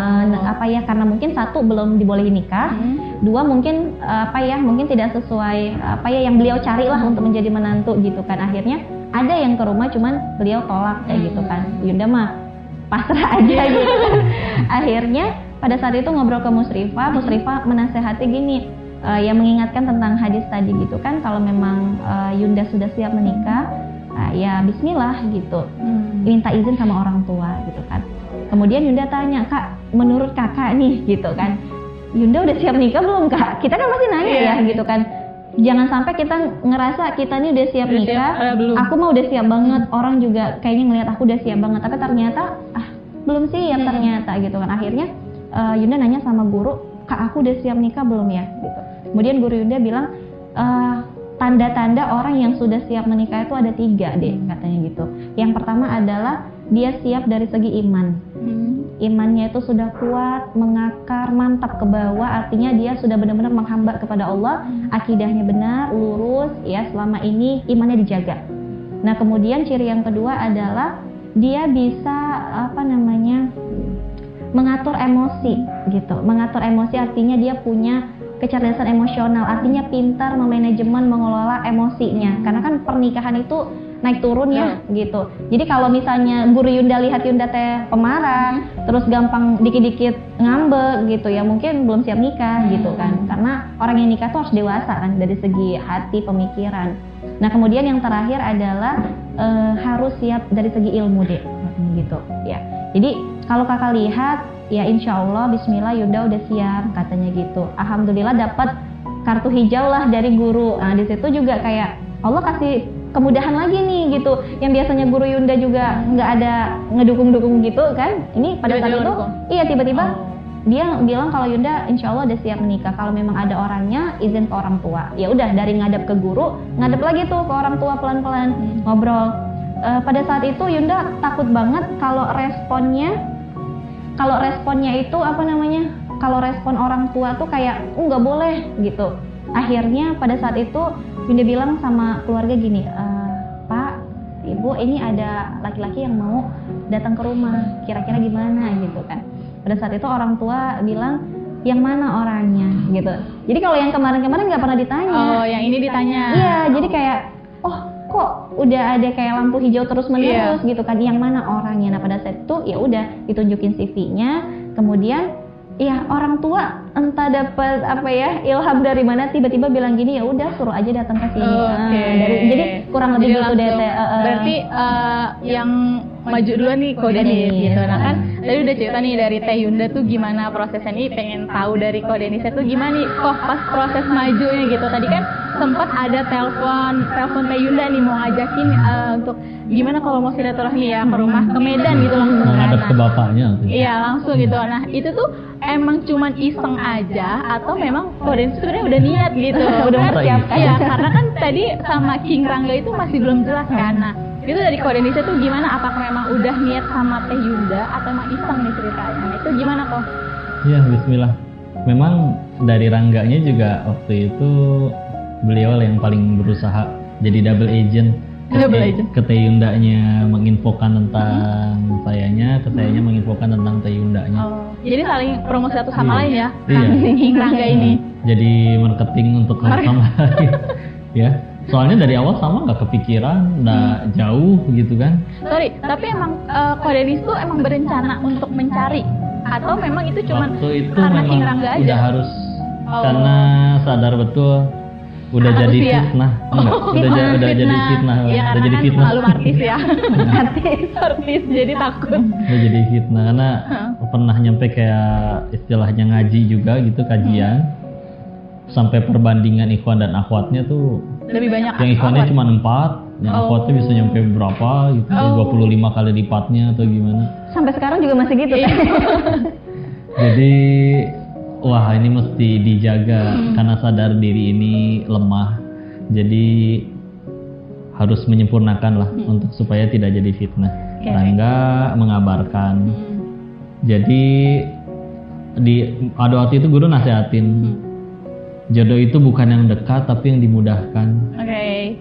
Karena mungkin satu belum dibolehin nikah, dua mungkin mungkin tidak sesuai yang beliau cari lah untuk menjadi menantu gitu kan. Akhirnya ada yang ke rumah cuman beliau tolak kayak gitu kan. Yunda mah pasrah aja gitu kan. Akhirnya pada saat itu ngobrol ke musrifah menasehati gini, yang mengingatkan tentang hadis tadi gitu kan, kalau memang Yunda sudah siap menikah, ya bismillah gitu, minta izin sama orang tua gitu kan. Kemudian Yunda tanya, Kak, menurut kakak nih gitu kan, Yunda udah siap nikah belum Kak? Kita kan masih nanya ya gitu kan. Jangan sampai kita ngerasa kita ini udah siap nikah, aku mah udah siap banget, orang juga kayaknya ngelihat aku udah siap banget, tapi ternyata belum siap ternyata gitu kan. Akhirnya Yunda nanya sama guru, Kak aku udah siap nikah belum ya? Gitu. Kemudian guru Yunda bilang, tanda-tanda orang yang sudah siap menikah itu ada 3 deh katanya gitu. Yang pertama adalah dia siap dari segi iman. Imannya itu sudah kuat, mengakar, mantap ke bawah, artinya dia sudah benar-benar menghamba kepada Allah, akidahnya benar, lurus, ya selama ini imannya dijaga. Nah kemudian ciri yang kedua adalah dia bisa mengatur emosi gitu. Mengatur emosi artinya dia punya kecerdasan emosional, artinya pintar memanajemen, mengelola emosinya. Karena kan pernikahan itu naik turun ya gitu. Jadi kalau misalnya guru Yunda lihat Yunda teh pemarah, terus gampang dikit-dikit ngambek gitu ya, mungkin belum siap nikah gitu kan. Karena orang yang nikah tuh harus dewasa kan dari segi hati, pemikiran. Nah kemudian yang terakhir adalah harus siap dari segi ilmu deh gitu ya. Jadi kalau kakak lihat ya insya Allah Bismillah Yunda udah siap katanya gitu. Alhamdulillah dapat kartu hijau lah dari guru. Nah di situ juga kayak Allah kasih kemudahan lagi nih gitu, yang biasanya guru Yunda juga nggak ada ngedukung-dukung gitu kan, ini pada saat itu iya tiba-tiba dia bilang kalau Yunda insya Allah udah siap menikah, kalau memang ada orangnya izin ke orang tua. Ya udah dari ngadep ke guru, ngadep lagi tuh ke orang tua pelan-pelan ngobrol. Pada saat itu Yunda takut banget kalau responnya itu kalau respon orang tua tuh kayak nggak boleh gitu. Akhirnya pada saat itu Yunda bilang sama keluarga gini, Pak, Ibu, ini ada laki-laki yang mau datang ke rumah, kira-kira gimana gitu kan. Pada saat itu orang tua bilang, yang mana orangnya gitu. Jadi kalau yang kemarin-kemarin nggak pernah ditanya. Oh, yang ini ditanya. Iya, jadi kayak, oh kok udah ada kayak lampu hijau terus-menerus gitu kan, yang mana orangnya. Nah pada saat itu ya udah ditunjukin CV-nya, kemudian ya orang tua entah dapat ilham dari mana tiba-tiba bilang gini, ya udah suruh aja datang ke sini. Jadi kurang lebih gitu deh. Berarti yang maju duluan nih Kodenis gitu. Nah kan tadi udah cerita nih dari Teh Yunda tuh gimana prosesnya nih, pengen tahu dari Kodenisnya tuh gimana nih kok pas proses majunya gitu. Tadi kan sempat ada telepon Teh Yunda nih mau ngajakin untuk gimana kalau mau silaturahmi ya ke rumah ke Medan gitu langsung. Menghadap ke bapaknya. Iya langsung gitu. Nah itu tuh emang cuman iseng aja atau memang Kodenis sebenarnya udah niat gitu. Udah mempersiapkan. Iya karena kan tadi sama King Rangga itu masih belum jelas kan. Nah itu dari Kodenisnya tuh gimana? Apakah memang udah niat sama Teh Yunda atau emang iseng nih ceritanya? Itu gimana kok? Iya Bismillah. Memang dari Rangganya juga waktu itu beliau yang paling berusaha jadi double agent. Ke Teh Yundanya menginfokan tentang sayanya, ke sayanya menginfokan tentang Teh Yundanya. Jadi saling promosi satu sama lain ya? Iya. King Rangga ini. Jadi marketing untuk sama lain. Ya. Soalnya dari awal sama nggak kepikiran, nggak jauh gitu kan. Sorry, tapi emang Kodenis tuh emang berencana untuk mencari atau memang itu cuma karena King Rangga aja? Udah harus karena sadar betul udah jadi fitnah. Udah jadi fitnah. Ya, udah jadi kan fitnah. Selalu artis ya. artis jadi takut. Udah jadi fitnah karena pernah nyampe kayak istilahnya ngaji juga gitu kajian. Sampai perbandingan ikhwan dan akhwatnya tuh lebih banyak. Yang ikhwannya cuma 4, yang akhwatnya bisa nyampe berapa gitu, 25 kali lipatnya atau gimana. Sampai sekarang juga masih gitu kan. Jadi wah ini mesti dijaga karena sadar diri ini lemah. Jadi harus menyempurnakan lah untuk supaya tidak jadi fitnah. Rangga mengabarkan. Jadi ada waktu itu guru nasihatin. Jodoh itu bukan yang dekat tapi yang dimudahkan.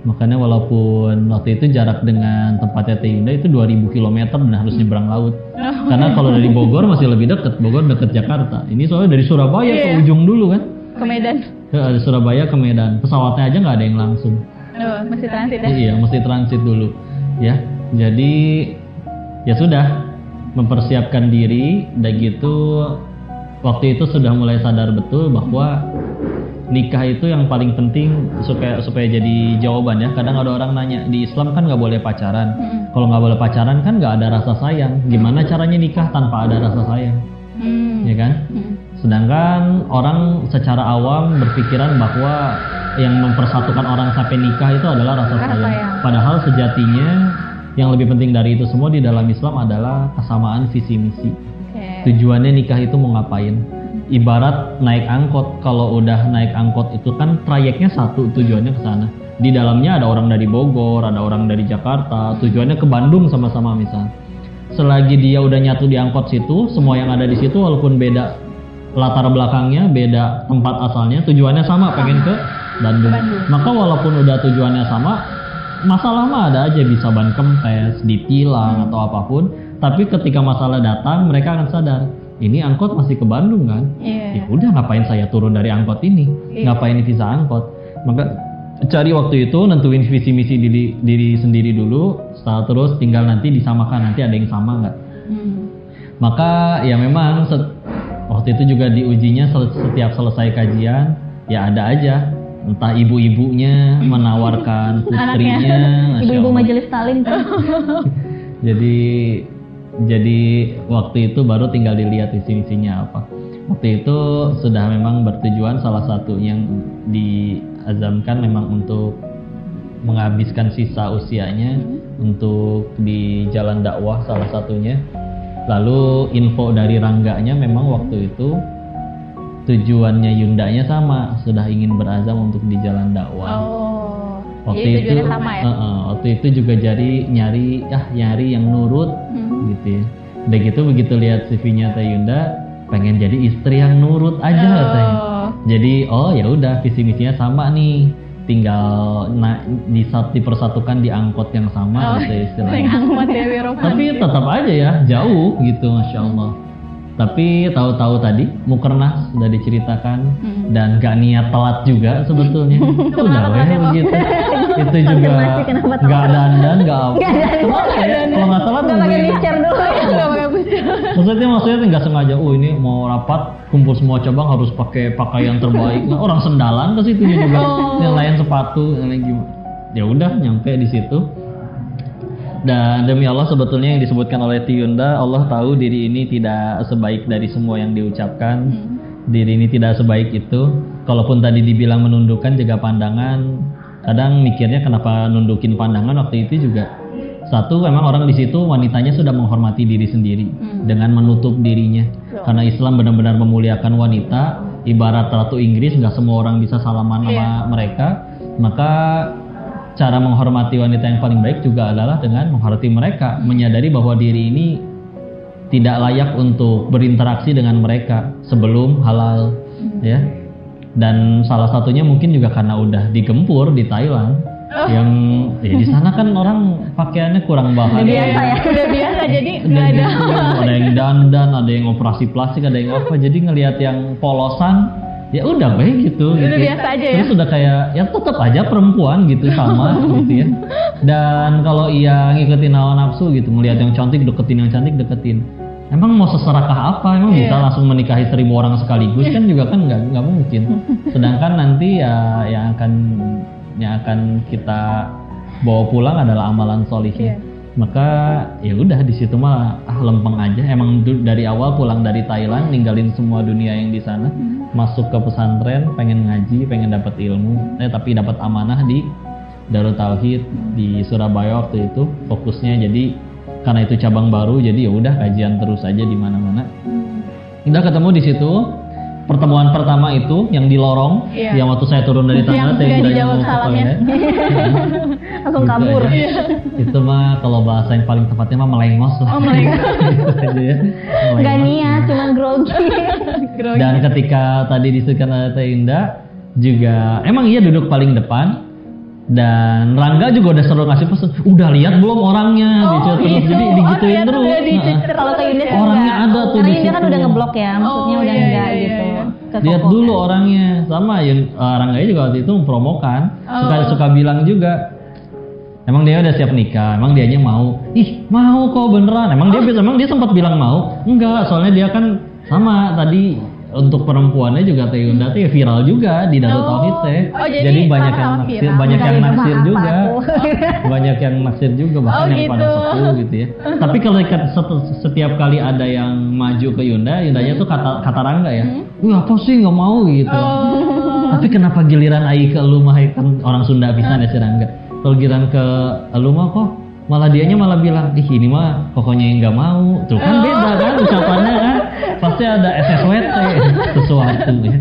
Makanya walaupun waktu itu jarak dengan tempatnya Teh Yunda itu 2000 km dan harus nyebrang laut. Karena kalau dari Bogor masih lebih dekat, Bogor dekat Jakarta. Ini soalnya dari Surabaya ke ujung dulu kan. Ke Medan. Dari Surabaya ke Medan. Pesawatnya aja nggak ada yang langsung. Mesti transit ya? Iya, mesti transit dulu. Ya, jadi ya sudah mempersiapkan diri. Dan gitu waktu itu sudah mulai sadar betul bahwa nikah itu yang paling penting supaya jadi jawaban ya. Kadang ada orang nanya di Islam kan nggak boleh pacaran. Kalau nggak boleh pacaran kan nggak ada rasa sayang. Gimana caranya nikah tanpa ada rasa sayang? Ya kan? Sedangkan orang secara awam berpikiran bahwa yang mempersatukan orang sampai nikah itu adalah rasa sayang. Padahal sejatinya yang lebih penting dari itu semua di dalam Islam adalah kesamaan visi misi. Tujuannya nikah itu mau ngapain? Ibarat naik angkot, kalau udah naik angkot itu kan trayeknya satu, tujuannya ke sana. Di dalamnya ada orang dari Bogor, ada orang dari Jakarta, tujuannya ke Bandung sama-sama misalnya. Selagi dia udah nyatu di angkot situ, semua yang ada di situ walaupun beda latar belakangnya, beda tempat asalnya, tujuannya sama, pengen ke Bandung. Maka walaupun udah tujuannya sama, masalah mah ada aja, bisa ban kempes, ditilang atau apapun. Tapi ketika masalah datang, mereka akan sadar, ini angkot masih ke Bandung kan? Ya udah, ngapain saya turun dari angkot ini? Ngapain visa angkot? Maka cari waktu itu, nentuin visi misi diri sendiri dulu, setelah terus tinggal nanti disamakan, nanti ada yang sama nggak? Maka ya memang waktu itu juga diujinya setiap selesai kajian, ya ada aja entah ibu-ibunya menawarkan putrinya, ibu-ibu majelis talim kan. jadi waktu itu baru tinggal dilihat visi misinya apa. Waktu itu sudah memang bertujuan, salah satu yang diazamkan memang untuk menghabiskan sisa usianya untuk di jalan dakwah salah satunya. Lalu info dari rangganya memang waktu itu tujuannya Yundanya sama, sudah ingin berazam untuk di jalan dakwah. Waktu itu sama ya? Waktu itu juga jadi nyari yang nurut gitu ya. Udah gitu begitu lihat CV-nya Teh Yunda, pengen jadi istri yang nurut aja katanya. Jadi ya udah visi misinya sama nih, tinggal dipersatukan di angkot yang sama gitu istilahnya. Tapi tetap aja ya jauh gitu, masya Allah. Tapi tahu-tahu tadi Mukernas sudah diceritakan dan gak niat telat juga sebetulnya. Udah begitu. Itu juga gak dandan, gak apa. Kalau nggak salah nggak pakai bicar dulu. Maksudnya nggak sengaja. Ini mau rapat kumpul semua cabang harus pakai pakaian terbaik. Nah, orang sendalan ke situ juga. Yang lain sepatu, yang lain gimana. Ya udah nyampe di situ. Dan demi Allah sebetulnya yang disebutkan oleh Yunda, Allah tahu diri ini tidak sebaik dari semua yang diucapkan. Diri ini tidak sebaik itu. Kalaupun tadi dibilang menundukkan jaga pandangan, kadang mikirnya kenapa nundukin pandangan waktu itu juga. Satu, memang orang di situ wanitanya sudah menghormati diri sendiri dengan menutup dirinya. Karena Islam benar-benar memuliakan wanita, ibarat Ratu Inggris, nggak semua orang bisa salaman sama mereka. Maka cara menghormati wanita yang paling baik juga adalah dengan menghormati mereka, menyadari bahwa diri ini tidak layak untuk berinteraksi dengan mereka sebelum halal, ya. Dan salah satunya mungkin juga karena udah digempur di Thailand, yang di sana kan orang pakaiannya kurang bahan. Udah biasa, jadi nggak ada. Ada yang dandan, ada yang operasi plastik, ada yang apa. Jadi ngelihat yang polosan, ya udah baik gitu. Udah biasa aja ya. Terus udah kayak ya tetap aja perempuan gitu sama gitu ya. Dan kalau ia ngikutin hawa nafsu gitu, melihat yang cantik deketin, yang cantik deketin. Emang mau seserakah apa? Emang bisa langsung menikahi 1000 orang sekaligus kan juga kan nggak mungkin. Sedangkan nanti ya yang akan kita bawa pulang adalah amalan solihnya. Maka ya udah di situ mah lempeng aja. Emang dari awal pulang dari Thailand, ninggalin semua dunia yang di sana, masuk ke pesantren, pengen ngaji, pengen dapat ilmu, tapi dapat amanah di Darut Tauhid di Surabaya waktu itu. Fokusnya jadi karena itu cabang baru, jadi ya udah kajian terus aja di mana-mana. Udah ketemu di situ. Pertemuan pertama itu yang di lorong, yang waktu saya turun dari tangga, saya udah dijawab salamnya, langsung kabur. Itu mah kalau bahasa yang paling tepatnya mah melengos lah. Gak niat, cuma grogi. Dan ketika tadi disebutkan oleh Teh Indah juga, emang iya duduk paling depan. Dan Rangga juga udah selalu ngasih pesan, udah lihat belum orangnya, terus jadi digituin terus. Kalau ke Yunda orangnya ada tuh di situ. Karena kan udah ngeblok ya, maksudnya udah enggak gitu. Lihat dulu orangnya, sama Rangga juga waktu itu mempromokan, suka bilang juga, emang dia udah siap nikah, emang dianya mau, mau kok beneran, emang dia sempat bilang mau, enggak, soalnya dia kan sama tadi untuk perempuannya juga Teh Yunda tuh ya viral juga di Darut Tauhid teh. Jadi banyak yang naksir, banyak yang naksir juga. Banyak yang naksir juga bahkan yang pada sepuh gitu ya. Tapi kalau setiap kali ada yang maju ke Yundanya tuh kata Rangga ya. Wih apa sih nggak mau gitu. Tapi kenapa giliran ai ke lu mah kan orang Sunda pisan ya si Rangga. Kalau giliran ke lu mah kok malah dianya malah bilang, ih ini mah pokoknya yang nggak mau. Tuh kan beda kan ucapannya kan. Pasti ada SSWT sesuatu ya.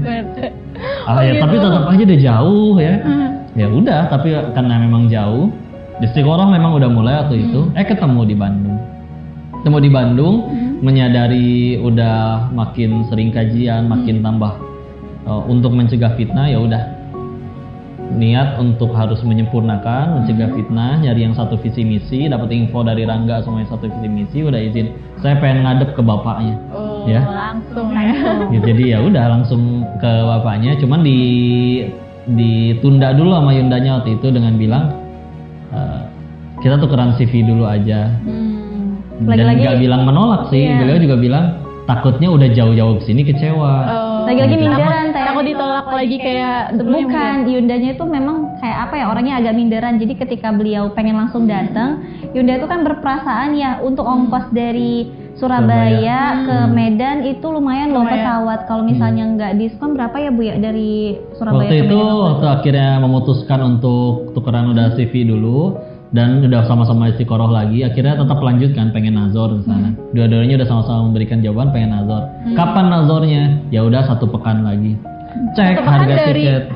Ya tapi tetap aja udah jauh ya. Ya udah, tapi karena memang jauh, Istiqoroh memang udah mulai waktu itu. Ketemu di Bandung. Ketemu di Bandung, menyadari udah makin sering kajian, makin tambah untuk mencegah fitnah, ya udah. Niat untuk harus menyempurnakan, mencegah fitnah, nyari yang satu visi misi, dapat info dari Rangga semuanya satu visi misi, udah izin. Saya pengen ngadep ke bapaknya. Ya. Langsung. Ya, jadi ya udah langsung ke bapaknya, cuman ditunda dulu sama Yundanya waktu itu dengan bilang kita tukeran CV dulu aja. Dan nggak bilang menolak sih, beliau juga bilang takutnya udah jauh-jauh kesini kecewa. Lagi-lagi minderan, takut ditolak lagi kayak bukan, Yundanya itu memang kayak apa ya, orangnya agak minderan. Jadi ketika beliau pengen langsung datang, Yunda itu kan berperasaan ya untuk ongkos dari Surabaya ke Medan itu lumayan loh pesawat. Kalau misalnya nggak diskon berapa ya Bu ya dari Surabaya waktu ke Medan? Waktu akhirnya memutuskan untuk tukeran udah CV dulu dan udah sama-sama Istiqoroh lagi, akhirnya tetap lanjutkan pengen nazor di sana. Dua-duanya udah sama-sama memberikan jawaban pengen nazor. Kapan nazornya? Ya udah 1 pekan lagi. Cek harga tiket.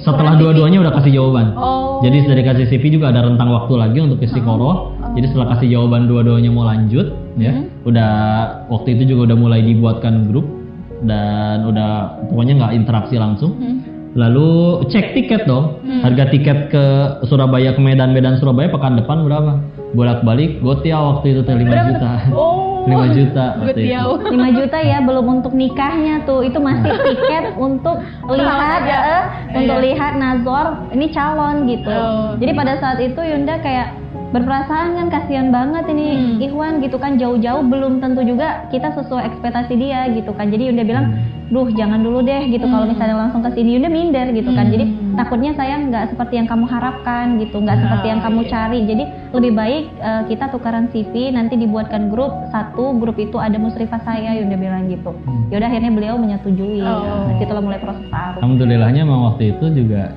Setelah dua-duanya udah kasih jawaban. Jadi dari kasih CV juga ada rentang waktu lagi untuk Istiqoroh. Jadi setelah kasih jawaban dua-duanya mau lanjut, ya. Udah waktu itu juga udah mulai dibuatkan grup dan udah pokoknya nggak interaksi langsung. Lalu cek tiket dong, harga tiket ke Surabaya ke Medan, Medan Surabaya pekan depan berapa? Bolak-balik Gotiau waktu itu 5 juta. 5 juta waktu itu. 5 juta ya, belum untuk nikahnya tuh, itu masih tiket untuk lihat untuk lihat nazor ini calon gitu. Jadi pada saat itu Yunda kayak berperasaan kan, kasihan banget ini Ikhwan gitu kan, jauh-jauh belum tentu juga kita sesuai ekspektasi dia gitu kan. Jadi Yunda bilang, duh jangan dulu deh gitu, kalau misalnya langsung ke sini Yunda minder gitu kan. Jadi takutnya saya nggak seperti yang kamu harapkan gitu, nggak seperti yang kamu cari. Jadi lebih baik kita tukaran CV, nanti dibuatkan grup, satu grup itu ada musyrifah saya, Yunda bilang gitu. Yaudah akhirnya beliau menyetujui. Setelah mulai proses ta'aruf. Alhamdulillahnya memang waktu itu juga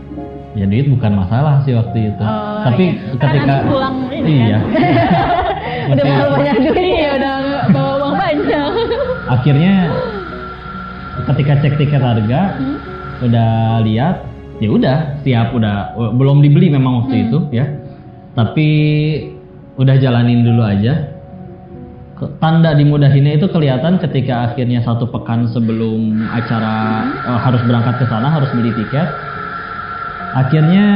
ya duit bukan masalah sih waktu itu. Tapi ketika pulang iya. Udah bawa banyak duit ya, udah bawa uang banyak. Akhirnya ketika cek tiket harga, udah lihat, ya udah siap, udah belum dibeli memang waktu itu ya. Tapi udah jalanin dulu aja. Tanda dimudahinnya itu kelihatan ketika akhirnya 1 pekan sebelum acara harus berangkat ke sana, harus beli tiket. Akhirnya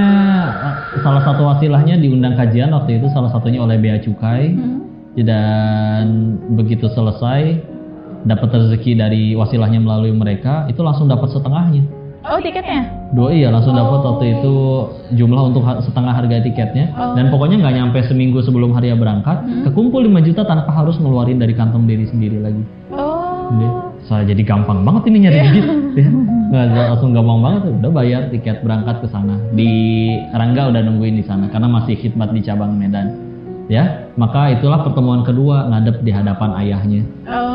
salah satu wasilahnya diundang kajian waktu itu, salah satunya oleh Bea Cukai. Dan begitu selesai dapat rezeki dari wasilahnya melalui mereka, itu langsung dapat setengahnya. Oh tiketnya? Iya langsung dapat waktu itu jumlah untuk setengah harga tiketnya. Dan pokoknya nggak nyampe seminggu sebelum hari berangkat, kekumpul 5 juta tanpa harus ngeluarin dari kantong diri sendiri lagi. Jadi gampang banget ini nyari duit. Langsung gampang banget, udah bayar tiket berangkat ke sana. Di Rangga udah nungguin di sana karena masih khidmat di cabang Medan. Ya, maka itulah pertemuan kedua ngadep di hadapan ayahnya.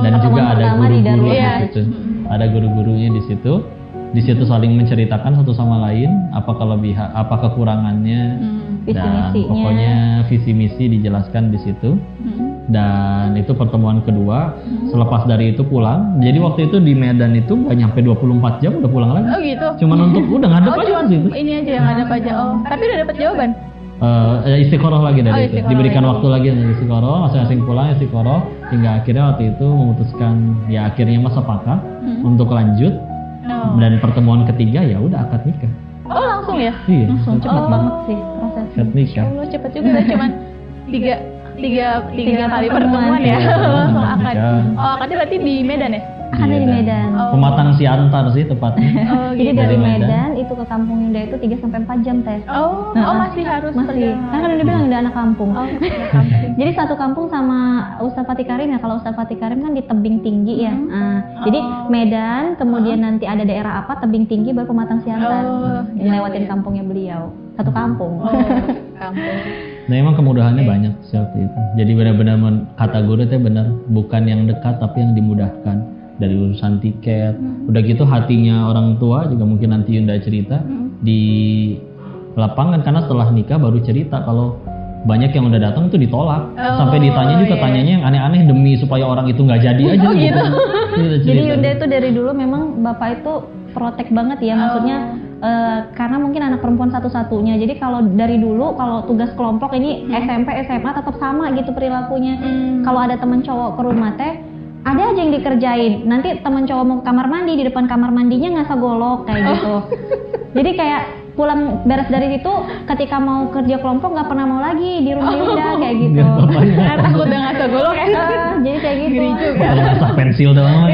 Dan juga ada guru-guru di situ. Ada guru-gurunya di situ. Di situ saling menceritakan satu sama lain apa kelebihan, apa kekurangannya, dan pokoknya visi misi dijelaskan di situ. Dan itu pertemuan kedua. Selepas dari itu pulang. Jadi waktu itu di Medan itu nggak nyampe 24 jam udah pulang lagi. Oh gitu. Cuman untuk udah ngadep aja gitu. Ini aja yang ngadep aja. Tapi udah dapat jawaban. Istiqoroh lagi dari itu. Diberikan waktu lagi untuk Istiqoroh, masing-masing pulang Istiqoroh, hingga akhirnya waktu itu memutuskan ya akhirnya sepakat untuk lanjut. Dan pertemuan ketiga ya udah akad nikah. Oh langsung ya? Iya. Langsung cepat banget sih prosesnya. Akad nikah. Allah cepet juga, cuman tiga kali pertemuan ya. Langsung akad. Oh akadnya berarti di Medan ya? Ada di Medan. Pematang Siantar sih tepatnya. Jadi dari Medan itu ke Kampung Yunda itu 3-4 jam teh. Masih harus masih. Kan udah bilang udah anak kampung. Jadi satu kampung sama Ustadz Fatih Karim ya. Kalau Ustadz Fatih Karim kan di tebing tinggi ya. Jadi Medan, kemudian nanti ada daerah apa tebing tinggi baru Pematang Siantar. Lewatin kampungnya beliau. Satu kampung. Kampung. Nah emang kemudahannya banyak seperti itu. Jadi benar-benar kata guru itu benar, bukan yang dekat tapi yang dimudahkan dari urusan tiket. Udah gitu hatinya orang tua juga mungkin nanti Yunda cerita di lapangan karena setelah nikah baru cerita kalau banyak yang udah datang tuh ditolak. Sampai ditanya juga tanyanya yang aneh-aneh demi supaya orang itu nggak jadi aja gitu. Jadi Yunda itu dari dulu memang bapak itu protek banget ya, maksudnya karena mungkin anak perempuan satu-satunya. Jadi kalau dari dulu kalau tugas kelompok ini SMP, SMA tetap sama gitu perilakunya. Kalau ada teman cowok ke rumah teh ada aja yang dikerjain. Nanti teman cowok mau ke kamar mandi, di depan kamar mandinya ngasah golok kayak gitu. Jadi kayak pulang beres dari situ ketika mau kerja kelompok nggak pernah mau lagi di rumah Yunda kayak gitu. Takut udah ngasah golok ya. Jadi kayak gitu. Ngeri juga. Ngasah pensil doang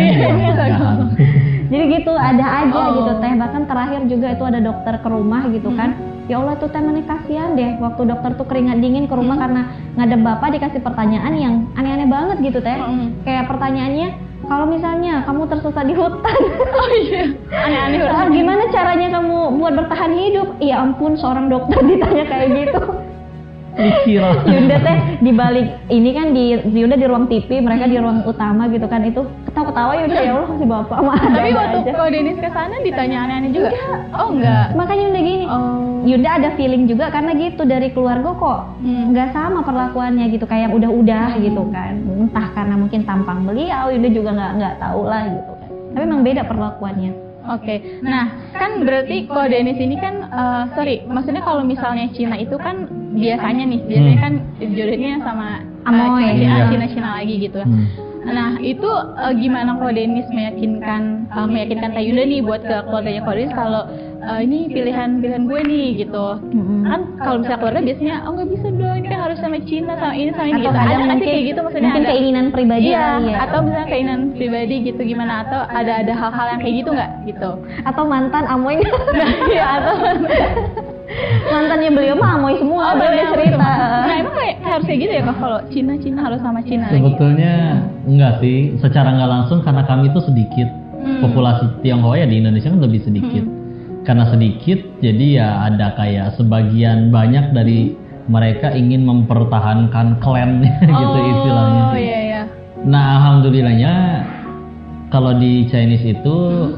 Jadi gitu ada aja gitu teh. Bahkan terakhir juga itu ada dokter ke rumah gitu kan. Ya Allah tuh teh mana kasihan deh waktu dokter tuh keringat dingin ke rumah karena ngadep bapak dikasih pertanyaan yang aneh-aneh banget gitu teh. Kayak pertanyaannya kalau misalnya kamu tersesat di hutan. Aneh-aneh banget. Gimana caranya kamu buat bertahan hidup? Ya ampun seorang dokter ditanya kayak gitu. Yunda teh di balik ini kan di Yunda di ruang TV, mereka di ruang utama gitu kan, itu ketawa-ketawa Yunda ya Allah kasih bapak mah. Tapi waktu kalau Denis kesana ditanya aneh-aneh juga? Oh enggak. Makanya Yunda gini, Yunda ada feeling juga karena gitu dari keluarga kok nggak sama perlakuannya gitu kayak udah gitu kan. Entah karena mungkin tampang beliau, Yunda juga nggak tahu lah gitu kan. Tapi memang beda perlakuannya. Oke, nah kan berarti kalau Denis ini kan, maksudnya kalau misalnya Cina itu kan biasanya kan jodohnya sama Cina lagi gitu. Nah itu gimana kalau Denis meyakinkan Teh Yunda nih buat ke keluarganya kalau Denis kalau ini pilihan gue nih gitu. Kan kalau misalnya keluarga biasanya nggak bisa dong, ini kan harus sama Cina sama ini gitu. Ada nggak sih kayak gitu maksudnya? Mungkin keinginan pribadi ya. Atau misalnya keinginan pribadi gitu gimana, atau ada hal-hal yang kayak gitu nggak gitu? Atau mantan amoy? Atau mantannya beliau mah amoy semua, beliau cerita. Nah emang harus kayak gitu ya Kak, kalau Cina harus sama Cina? Sebetulnya enggak sih, secara nggak langsung karena kami itu sedikit. Populasi Tionghoa ya di Indonesia kan lebih sedikit. Karena sedikit, jadi ya ada kayak sebagian banyak dari mereka ingin mempertahankan klan gitu istilahnya. Nah alhamdulillahnya kalau di Chinese itu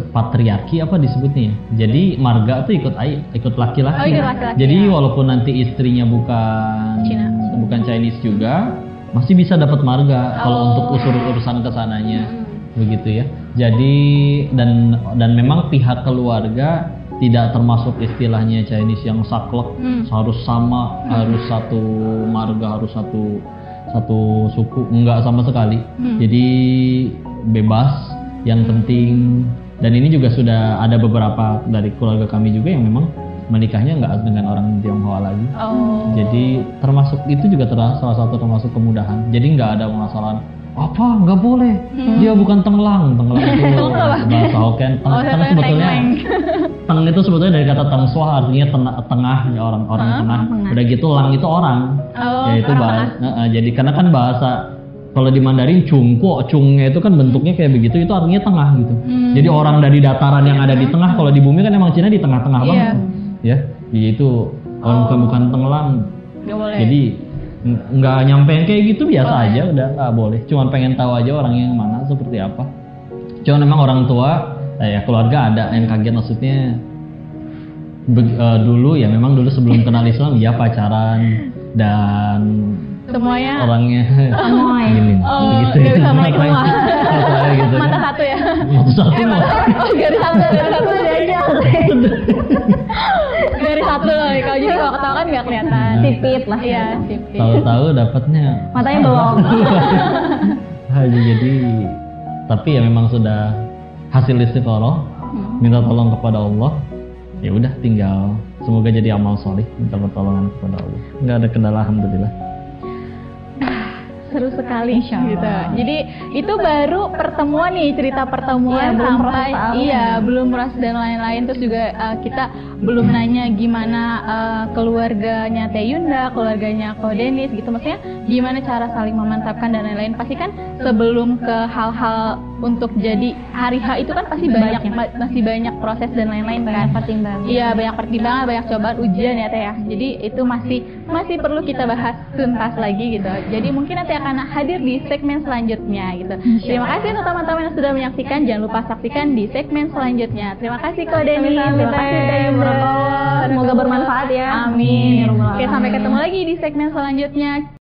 patriarki apa disebutnya? Jadi marga tuh ikut laki-laki. Jadi walaupun nanti istrinya bukan Chinese juga, masih bisa dapat marga kalau untuk urusan kesananya, begitu ya. Jadi dan memang pihak keluarga tidak termasuk istilahnya Chinese yang saklek, harus sama, harus satu marga, harus satu suku, enggak sama sekali. Jadi bebas, yang penting. Dan ini juga sudah ada beberapa dari keluarga kami juga yang memang menikahnya enggak dengan orang Tionghoa lagi. Jadi termasuk itu juga salah satu termasuk kemudahan. Jadi enggak ada permasalahan apa nggak boleh, dia bukan tenglang itu bahasa Hokkien. Teng sebetulnya teng itu sebetulnya dari kata teng swa, artinya tengah ya, orang tengah. Udah gitu lang itu orang, yaitu bahasa. Jadi karena kan bahasa kalau di Mandarin cungnya itu kan bentuknya kayak begitu, itu artinya tengah gitu. Jadi orang dari dataran yang ada di tengah, kalau di bumi kan emang Cina di tengah-tengah banget, ya. Jadi itu kalau bukan tenglang, jadi nggak nyampe yang kayak gitu biasa aja, udah nggak boleh. Cuman pengen tahu aja orangnya yang mana seperti apa. Cuman memang orang tua, ya keluarga ada yang kaget, maksudnya dulu ya memang dulu sebelum kenal Islam ya pacaran dan semuanya orangnya gini, begitu ya, sama semua. Gitu, mata satu ya? Mata satu garis satu aja. Garis satu loh, kalau jadi kalau ketawa kan nggak kelihatan. Sipit lah. Iya, sipit. Tahu-tahu dapatnya matanya belum. Jadi tapi ya memang sudah hasil istiqoroh, minta tolong kepada Allah. Ya udah tinggal semoga jadi amal soleh, minta pertolongan kepada Allah. Nggak ada kendala alhamdulillah. Seru sekali Insya Allah. gitu. Jadi itu baru pertemuan nih, cerita pertemuan Iya, belum sampai proses awalnya. belum proses dan lain-lain. Terus juga kita belum nanya gimana keluarganya Teh Yunda, keluarganya Ko Denis gitu. Maksudnya gimana cara saling memantapkan dan lain-lain. Pasti kan sebelum ke hal-hal untuk jadi hari H itu kan pasti masih banyak proses dan lain-lain kan. Pertimbangan. Iya, banyak pertimbangan, banyak cobaan, ujian ya Teh ya. Jadi itu masih perlu kita bahas tuntas lagi gitu. Jadi mungkin nanti akan hadir di segmen selanjutnya gitu. Terima kasih untuk teman-teman yang sudah menyaksikan. Jangan lupa saksikan di segmen selanjutnya. Terima kasih Ko Denis, terima kasih Teh Yunda. Semoga bermanfaat ya. Amin. Ya Rabbal Oke, sampai Alamin. ketemu lagi di segmen selanjutnya.